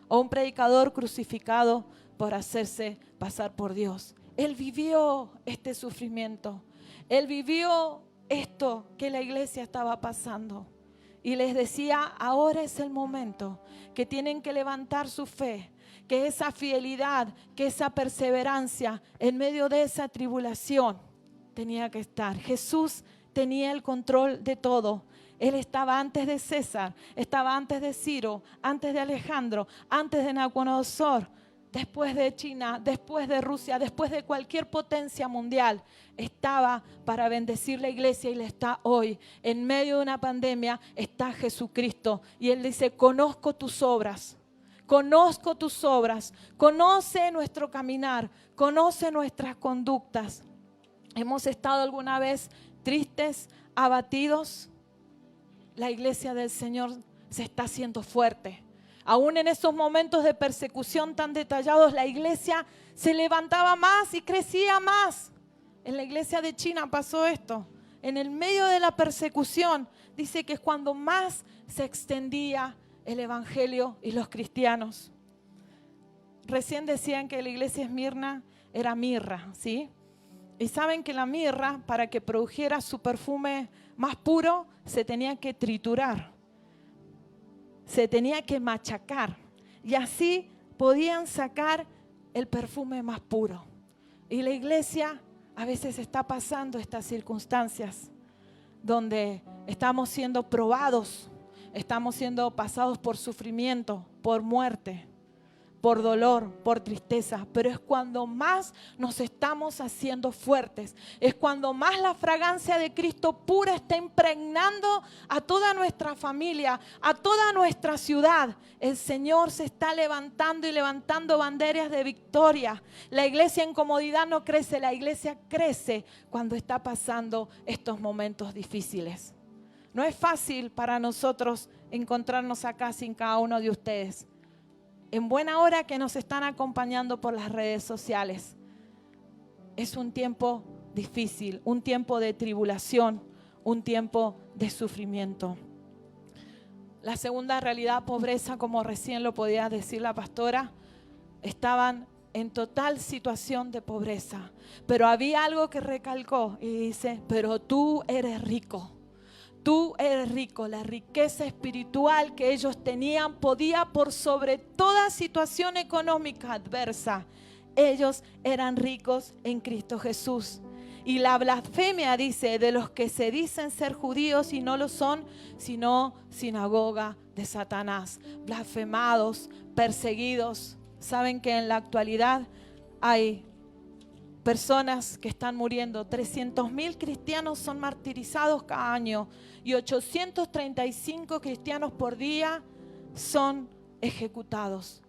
O un predicador crucificado por hacerse pasar por Dios. Él vivió este sufrimiento. Él vivió esto que la iglesia estaba pasando. Y les decía, ahora es el momento que tienen que levantar su fe, que esa fidelidad, que esa perseverancia en medio de esa tribulación tenía que estar. Jesús tenía el control de todo. Él estaba antes de César, estaba antes de Ciro, antes de Alejandro, antes de Nabucodonosor, después de China, después de Rusia, después de cualquier potencia mundial. Estaba para bendecir la iglesia y le está hoy. En medio de una pandemia está Jesucristo y Él dice, conozco tus obras. Conozco tus obras, conoce nuestro caminar, conoce nuestras conductas. ¿Hemos estado alguna vez tristes, abatidos? La iglesia del Señor se está haciendo fuerte. Aún en esos momentos de persecución tan detallados, la iglesia se levantaba más y crecía más. En la iglesia de China pasó esto. En el medio de la persecución, dice que es cuando más se extendía el evangelio y los cristianos. Recién decían que la iglesia de Esmirna era mirra, ¿sí? Y saben que la mirra, para que produjera su perfume más puro, se tenía que triturar, se tenía que machacar, y así podían sacar el perfume más puro. Y la iglesia a veces está pasando estas circunstancias donde estamos siendo probados, estamos siendo pasados por sufrimiento, por muerte, por dolor, por tristeza, pero es cuando más nos estamos haciendo fuertes, es cuando más la fragancia de Cristo pura está impregnando a toda nuestra familia, a toda nuestra ciudad. El Señor se está levantando y levantando banderas de victoria. La iglesia en comodidad no crece, la iglesia crece cuando está pasando estos momentos difíciles. No es fácil para nosotros encontrarnos acá sin cada uno de ustedes. En buena hora que nos están acompañando por las redes sociales. Es un tiempo difícil, un tiempo de tribulación, un tiempo de sufrimiento. La segunda realidad, pobreza, como recién lo podía decir la pastora, estaban en total situación de pobreza. Pero había algo que recalcó y dice, pero tú eres rico. Tú eres rico. La riqueza espiritual que ellos tenían podía por sobre toda situación económica adversa. Ellos eran ricos en Cristo Jesús. Y la blasfemia, dice, de los que se dicen ser judíos y no lo son, sino sinagoga de Satanás. Blasfemados, perseguidos. Saben que en la actualidad hay personas que están muriendo. 300.000 cristianos son martirizados cada año y 835 cristianos por día son ejecutados.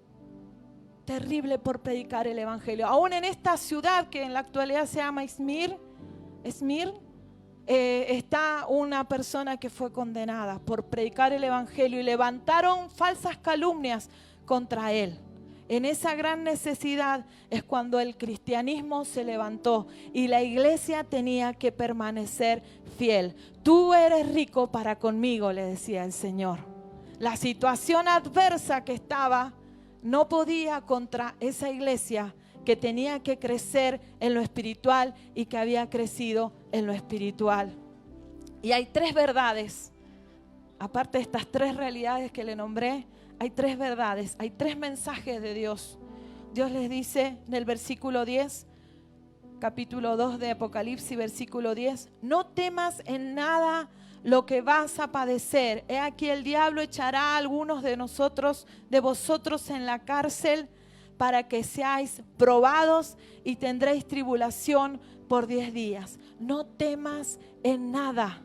Terrible por predicar el evangelio. Aún en esta ciudad que en la actualidad se llama Izmir, está una persona que fue condenada por predicar el evangelio y levantaron falsas calumnias contra él. En esa gran necesidad es cuando el cristianismo se levantó y la iglesia tenía que permanecer fiel. Tú eres rico para conmigo, le decía el Señor. La situación adversa que estaba no podía contra esa iglesia que tenía que crecer en lo espiritual y que había crecido en lo espiritual. Y hay 3 verdades, aparte de estas 3 realidades que le nombré, hay 3 verdades, hay 3 mensajes de Dios. Dios les dice en el versículo 10, capítulo 2 de Apocalipsis, versículo 10, no temas en nada lo que vas a padecer. He aquí el diablo echará a algunos de vosotros en la cárcel para que seáis probados y tendréis tribulación por 10 días. No temas en nada.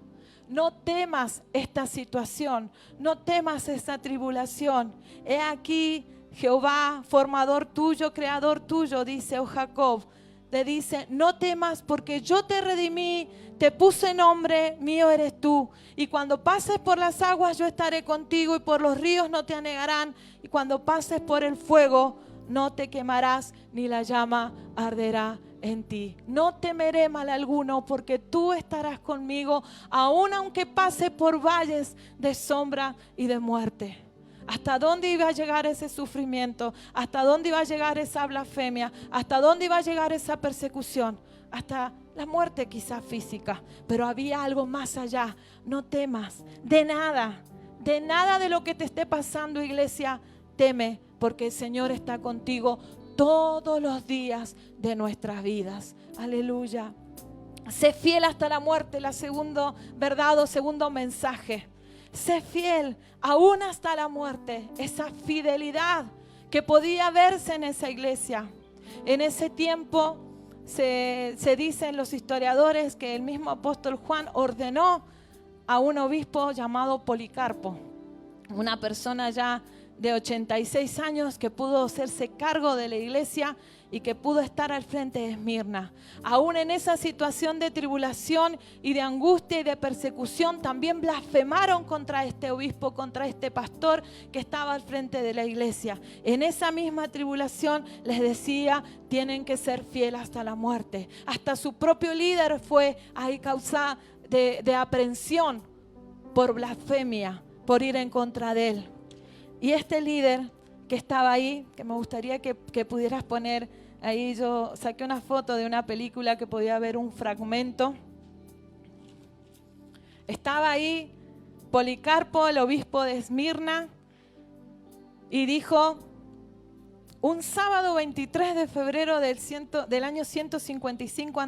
No temas esta situación, no temas esta tribulación. He aquí Jehová, formador tuyo, creador tuyo, dice, oh Jacob, te dice, no temas porque yo te redimí, te puse nombre, mío eres tú. Y cuando pases por las aguas yo estaré contigo y por los ríos no te anegarán. Y cuando pases por el fuego no te quemarás ni la llama arderá en ti. No temeré mal alguno porque tú estarás conmigo, aun aunque pase por valles de sombra y de muerte. ¿Hasta dónde iba a llegar ese sufrimiento? ¿Hasta dónde iba a llegar esa blasfemia? ¿Hasta dónde iba a llegar esa persecución? Hasta la muerte quizás física, pero había algo más allá. No temas de nada de lo que te esté pasando, iglesia. Teme porque el Señor está contigo todos los días de nuestras vidas. Aleluya. Sé fiel hasta la muerte, la segunda verdad o segundo mensaje. Sé fiel aún hasta la muerte. Esa fidelidad que podía verse en esa iglesia. En ese tiempo se dicen los historiadores que el mismo apóstol Juan ordenó a un obispo llamado Policarpo, una persona ya de 86 años que pudo hacerse cargo de la iglesia y que pudo estar al frente de Esmirna. Aún en esa situación de tribulación y de angustia y de persecución, también blasfemaron contra este obispo, contra este pastor que estaba al frente de la iglesia. En esa misma tribulación les decía, tienen que ser fieles hasta la muerte. Hasta su propio líder fue ahí causa de aprehensión por blasfemia, por ir en contra de él. Y este líder que estaba ahí, que me gustaría que pudieras poner ahí, yo saqué una foto de una película que podía ver un fragmento. Estaba ahí Policarpo, el obispo de Esmirna, y dijo, un sábado 23 de febrero del año 155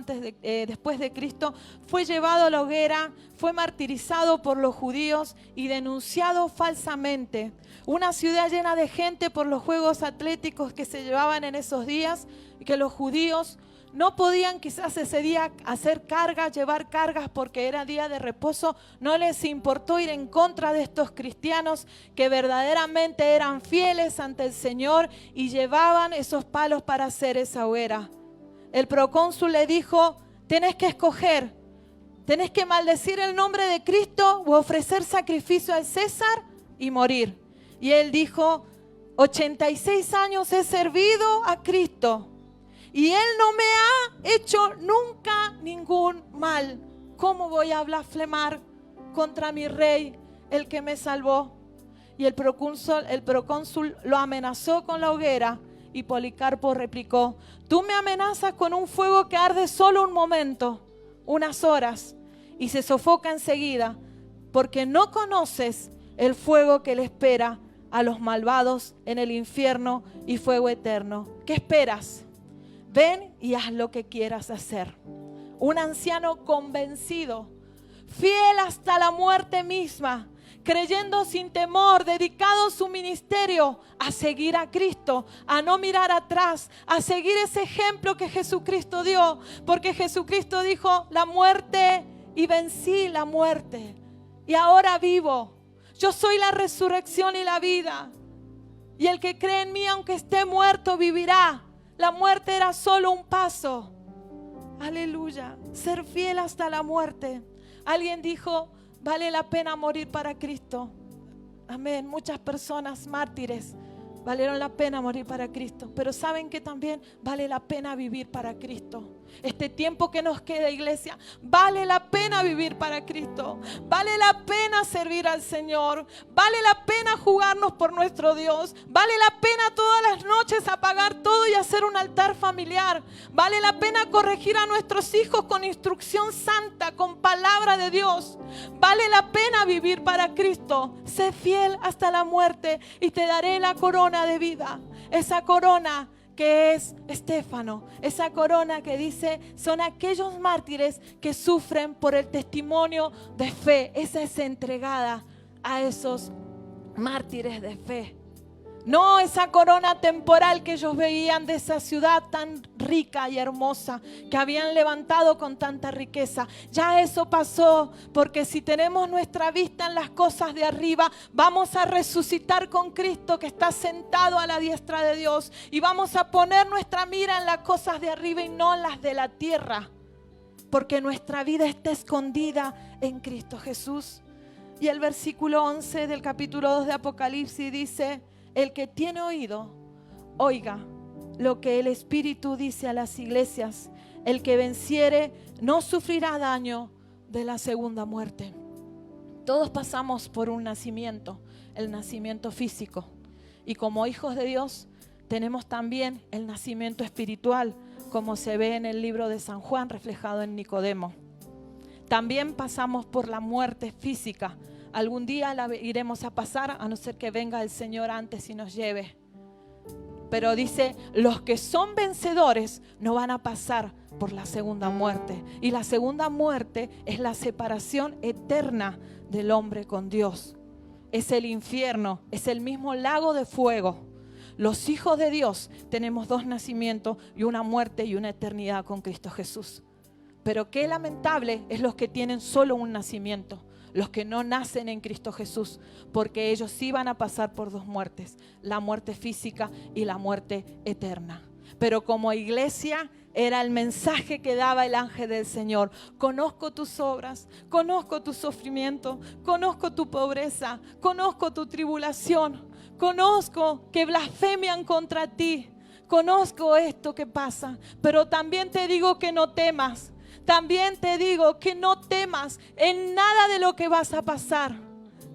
después de Cristo, fue llevado a la hoguera, fue martirizado por los judíos y denunciado falsamente. Una ciudad llena de gente por los juegos atléticos que se llevaban en esos días y que los judíos no podían quizás ese día hacer cargas, llevar cargas porque era día de reposo. No les importó ir en contra de estos cristianos que verdaderamente eran fieles ante el Señor y llevaban esos palos para hacer esa hoguera. El procónsul le dijo, tenés que escoger, tenés que maldecir el nombre de Cristo o ofrecer sacrificio al César y morir. Y él dijo, 86 años he servido a Cristo. Y Él no me ha hecho nunca ningún mal. ¿Cómo voy a blasfemar contra mi rey, el que me salvó? Y el procónsul lo amenazó con la hoguera y Policarpo replicó, tú me amenazas con un fuego que arde solo un momento, unas horas, y se sofoca enseguida, porque no conoces el fuego que le espera a los malvados en el infierno y fuego eterno. ¿Qué esperas? Ven y haz lo que quieras hacer. un anciano convencido, fiel hasta la muerte misma, creyendo sin temor, dedicado su ministerio a seguir a Cristo, a no mirar atrás, a seguir ese ejemplo que Jesucristo dio, porque Jesucristo dijo: la muerte, y vencí la muerte, y ahora vivo. Yo soy la resurrección y la vida, y el que cree en mí, aunque esté muerto, vivirá. La muerte era solo un paso. Aleluya, ser fiel hasta la muerte. Alguien dijo: vale la pena morir para Cristo. Amén. Muchas personas mártires valieron la pena morir para Cristo, pero saben que también vale la pena vivir para Cristo. Este tiempo que nos queda, iglesia, vale la pena vivir para Cristo. Vale la pena servir al Señor. Vale la pena jugarnos por nuestro Dios. Vale la pena todas las noches apagar todo y hacer un altar familiar. Vale la pena corregir a nuestros hijos con instrucción santa, con palabra de Dios. Vale la pena vivir para Cristo. Sé fiel hasta la muerte y te daré la corona de vida. Esa corona que es Estéfano, esa corona que dice son aquellos mártires que sufren por el testimonio de fe. Esa es entregada a esos mártires de fe. No esa corona temporal que ellos veían de esa ciudad tan rica y hermosa que habían levantado con tanta riqueza. Ya eso pasó, porque si tenemos nuestra vista en las cosas de arriba, vamos a resucitar con Cristo que está sentado a la diestra de Dios, y vamos a poner nuestra mira en las cosas de arriba y no en las de la tierra, porque nuestra vida está escondida en Cristo Jesús. Y el versículo 11 del capítulo 2 de Apocalipsis dice: el que tiene oído, oiga lo que el Espíritu dice a las iglesias. El que venciere no sufrirá daño de la segunda muerte. Todos pasamos por un nacimiento, el nacimiento físico. Y como hijos de Dios tenemos también el nacimiento espiritual, como se ve en el libro de San Juan reflejado en Nicodemo. También pasamos por la muerte física. Algún día la iremos a pasar, a no ser que venga el Señor antes y nos lleve. Pero dice, los que son vencedores no van a pasar por la segunda muerte. Y la segunda muerte es la separación eterna del hombre con Dios. Es el infierno, es el mismo lago de fuego. Los hijos de Dios tenemos dos nacimientos y una muerte y una eternidad con Cristo Jesús. Pero qué lamentable es los que tienen solo un nacimiento, los que no nacen en Cristo Jesús, porque ellos sí van a pasar por dos muertes, la muerte física y la muerte eterna. Pero como iglesia era el mensaje que daba el ángel del Señor: conozco tus obras, conozco tu sufrimiento, conozco tu pobreza, conozco tu tribulación, conozco que blasfemian contra ti, conozco esto que pasa, pero también te digo que no temas. También te digo que no temas en nada de lo que vas a pasar.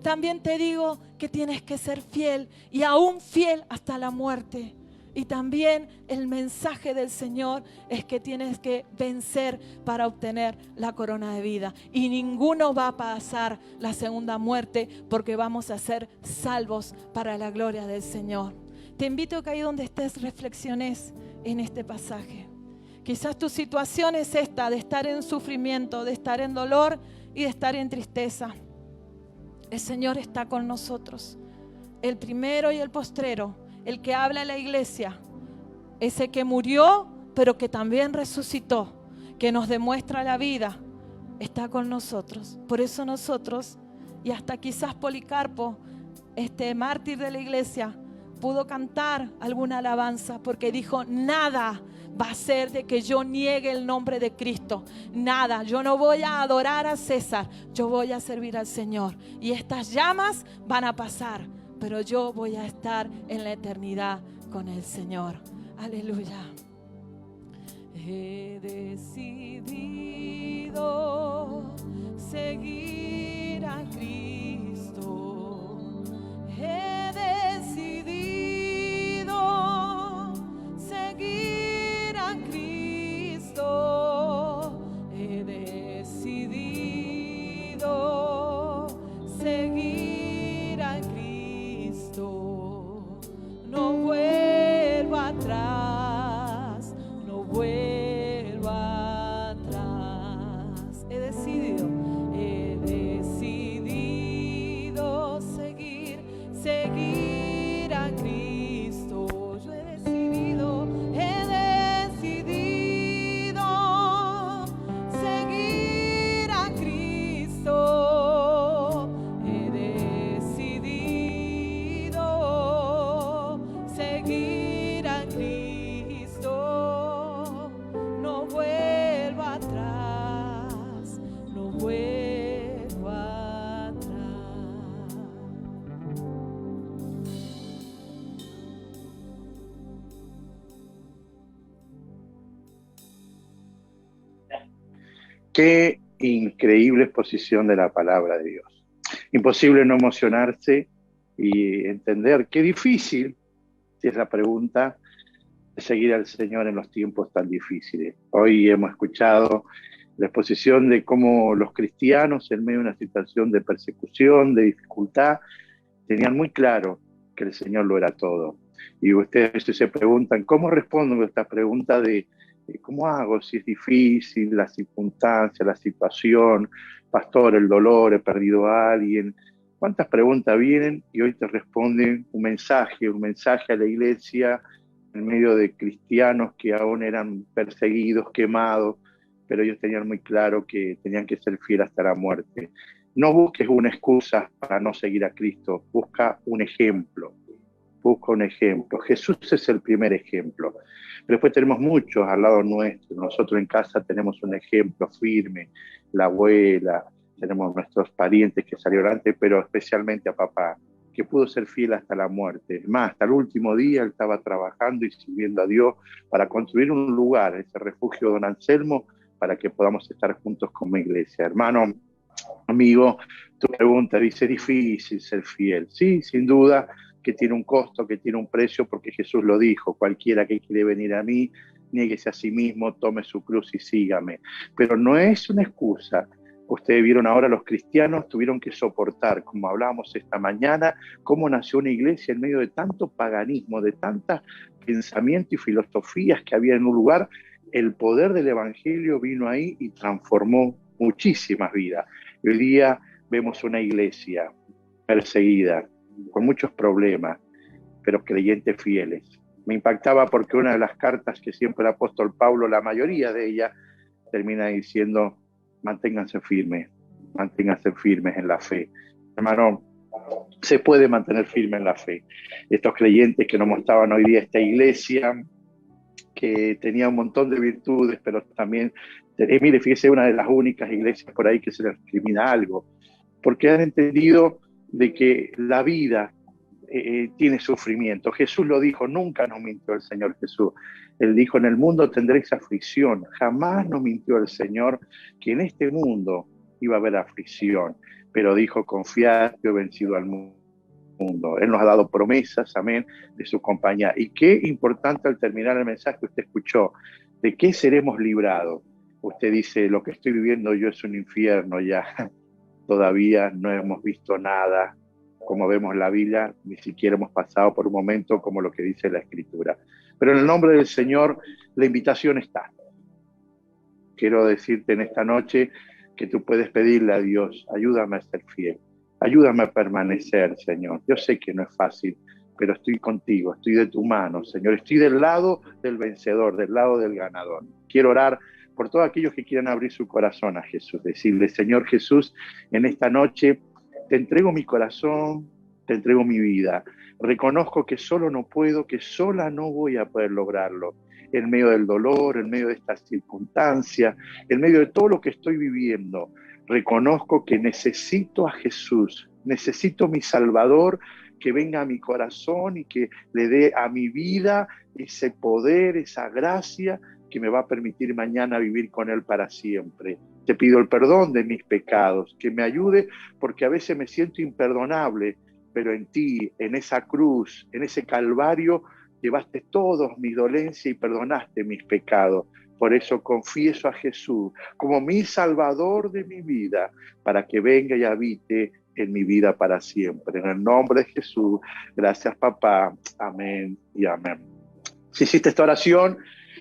También te digo que tienes que ser fiel, y aún fiel hasta la muerte. Y también el mensaje del Señor es que tienes que vencer para obtener la corona de vida. Y ninguno va a pasar la segunda muerte, porque vamos a ser salvos para la gloria del Señor. Te invito a que ahí donde estés reflexiones en este pasaje. Quizás tu situación es esta, de estar en sufrimiento, de estar en dolor y de estar en tristeza. El Señor está con nosotros, el primero y el postrero, el que habla a la iglesia, ese que murió pero que también resucitó, que nos demuestra la vida, está con nosotros. Por eso nosotros, y hasta quizás Policarpo, este mártir de la iglesia, pudo cantar alguna alabanza, porque dijo: nada va a ser de que yo niegue el nombre de Cristo. Nada, yo no voy a adorar a César, yo voy a servir al Señor. Y estas llamas van a pasar, pero yo voy a estar en la eternidad con el Señor. Aleluya. He decidido seguir a Cristo. He decidido seguir a Cristo. He decidido seguir a Cristo. No vuelvo atrás, no vuelvo atrás. seguir a Cristo. Yo he decidido seguir a Cristo. He decidido seguir a Cristo. No vuelvo atrás, no vuelvo atrás. Qué increíble exposición de la palabra de Dios. Imposible no emocionarse y entender qué difícil, si es la pregunta, de seguir al Señor en los tiempos tan difíciles. Hoy hemos escuchado la exposición de cómo los cristianos, en medio de una situación de persecución, de dificultad, tenían muy claro que el Señor lo era todo. Y ustedes se preguntan, ¿cómo respondo a esta pregunta de cómo hago si es difícil la circunstancia, la situación? Pastor, el dolor, he perdido a alguien. ¿Cuántas preguntas vienen? Y hoy te responden un mensaje a la iglesia en medio de cristianos que aún eran perseguidos, quemados, pero ellos tenían muy claro que tenían que ser fieles hasta la muerte. No busques una excusa para no seguir a Cristo, busca un ejemplo. Busca un ejemplo. Jesús es el primer ejemplo. Pero después tenemos muchos al lado nuestro. Nosotros en casa tenemos un ejemplo firme, la abuela, tenemos nuestros parientes que salieron antes, pero especialmente a papá, que pudo ser fiel hasta la muerte. Es más, hasta el último día él estaba trabajando y sirviendo a Dios para construir un lugar, ese refugio Don Anselmo, para que podamos estar juntos como iglesia. Hermano, amigo, tu pregunta dice, ¿es difícil ser fiel? Sí, sin duda, que tiene un costo, que tiene un precio, porque Jesús lo dijo: cualquiera que quiere venir a mí, niéguese a sí mismo, tome su cruz y sígame. Pero no es una excusa. Ustedes vieron ahora, los cristianos tuvieron que soportar, como hablábamos esta mañana, cómo nació una iglesia en medio de tanto paganismo, de tantos pensamientos y filosofías que había en un lugar. El poder del evangelio vino ahí y transformó muchísimas vidas. Hoy día vemos una iglesia perseguida, con muchos problemas, pero creyentes fieles. Me impactaba porque una de las cartas que siempre el apóstol Pablo, la mayoría de ellas, termina diciendo: manténganse firmes en la fe. Hermano, se puede mantener firme en la fe. Estos creyentes que nos mostraban hoy día esta iglesia, que tenía un montón de virtudes, pero también, mire, fíjese, una de las únicas iglesias por ahí que se les recrimina algo, porque han entendido de que la vida tiene sufrimiento. Jesús lo dijo, nunca nos mintió el Señor Jesús. Él dijo: en el mundo tendréis aflicción. Jamás nos mintió el Señor que en este mundo iba a haber aflicción, pero dijo: confiad, yo he vencido al mundo. Él nos ha dado promesas, amén, de su compañía. Y qué importante, al terminar el mensaje, usted escuchó: ¿de qué seremos librados? Usted dice: lo que estoy viviendo yo es un infierno ya. Todavía no hemos visto nada. Como vemos en la Biblia, ni siquiera hemos pasado por un momento como lo que dice la Escritura. Pero en el nombre del Señor, la invitación está. Quiero decirte en esta noche que tú puedes pedirle a Dios: ayúdame a ser fiel, ayúdame a permanecer, Señor. Yo sé que no es fácil, pero estoy contigo, estoy de tu mano, Señor. Estoy del lado del vencedor, del lado del ganador. Quiero orar por todos aquellos que quieran abrir su corazón a Jesús. Decirle: Señor Jesús, en esta noche te entrego mi corazón, te entrego mi vida. Reconozco que solo no puedo, que sola no voy a poder lograrlo. En medio del dolor, en medio de estas circunstancias, en medio de todo lo que estoy viviendo, reconozco que necesito a Jesús, necesito mi Salvador, que venga a mi corazón y que le dé a mi vida ese poder, esa gracia que me va a permitir mañana vivir con Él para siempre. Te pido el perdón de mis pecados, que me ayude, porque a veces me siento imperdonable, pero en ti, en esa cruz, en ese Calvario, llevaste todas mis dolencias y perdonaste mis pecados. Por eso confieso a Jesús como mi Salvador de mi vida, para que venga y habite en mi vida para siempre. En el nombre de Jesús, gracias, papá. Amén y amén. Si hiciste esta oración,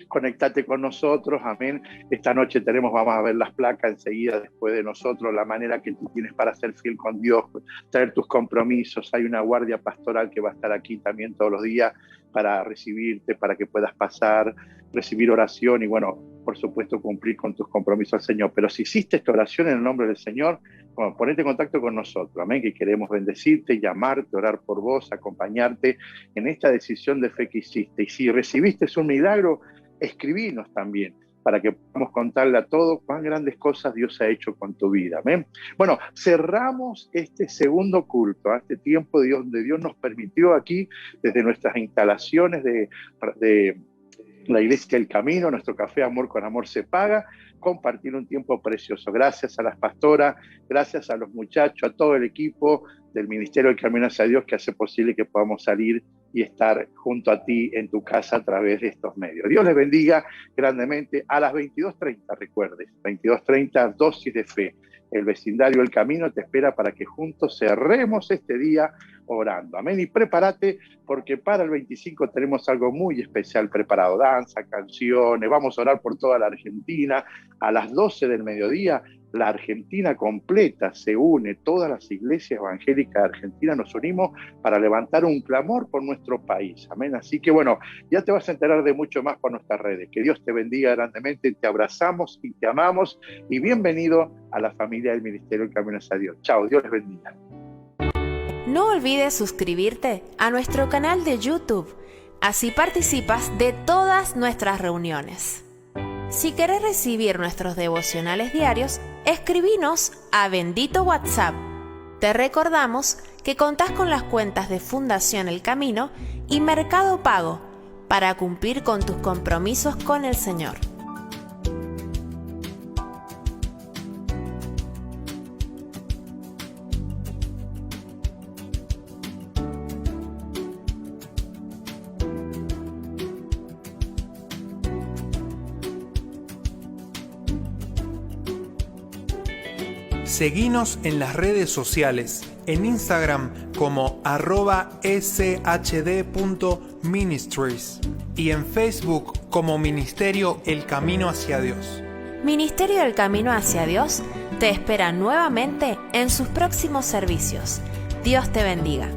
Conectate con nosotros, amén. Esta noche vamos a ver las placas enseguida después de nosotros, la manera que tú tienes para ser fiel con Dios, traer tus compromisos. Hay una guardia pastoral que va a estar aquí también todos los días para recibirte, para que puedas pasar, recibir oración y bueno, por supuesto cumplir con tus compromisos al Señor. Pero si hiciste esta oración en el nombre del Señor, bueno, ponete en contacto con nosotros, amén, que queremos bendecirte, llamarte, orar por vos, acompañarte en esta decisión de fe que hiciste. Y si recibiste un milagro, escribinos también, para que podamos contarle a todos cuán grandes cosas Dios ha hecho con tu vida. ¿Amén? Bueno, cerramos este segundo culto, este tiempo donde Dios nos permitió aquí, desde nuestras instalaciones de la Iglesia del Camino, nuestro café Amor con Amor se paga, compartir un tiempo precioso. Gracias a las pastoras, gracias a los muchachos, a todo el equipo del Ministerio del Camino hacia Dios que hace posible que podamos salir y estar junto a ti en tu casa a través de estos medios. Dios les bendiga grandemente. A las 22:30, recuerdes, 22:30, dosis de fe. El vecindario El Camino te espera para que juntos cerremos este día orando. Amén. Y prepárate porque para el 25 tenemos algo muy especial preparado. Danza, canciones, vamos a orar por toda la Argentina. A las 12 del mediodía, la Argentina completa se une, todas las iglesias evangélicas de Argentina nos unimos para levantar un clamor por nuestro país. Amén. Así que bueno, ya te vas a enterar de mucho más por nuestras redes. Que Dios te bendiga grandemente, te abrazamos y te amamos y bienvenido a la familia del Ministerio del Camino hacia Dios. Chao, Dios les bendiga. No olvides suscribirte a nuestro canal de YouTube, así participas de todas nuestras reuniones. Si querés recibir nuestros devocionales diarios, escribinos a Bendito WhatsApp. Te recordamos que contás con las cuentas de Fundación El Camino y Mercado Pago para cumplir con tus compromisos con el Señor. Seguinos en las redes sociales, en Instagram como @shd.ministries y en Facebook como Ministerio El Camino hacia Dios. Ministerio El Camino hacia Dios te espera nuevamente en sus próximos servicios. Dios te bendiga.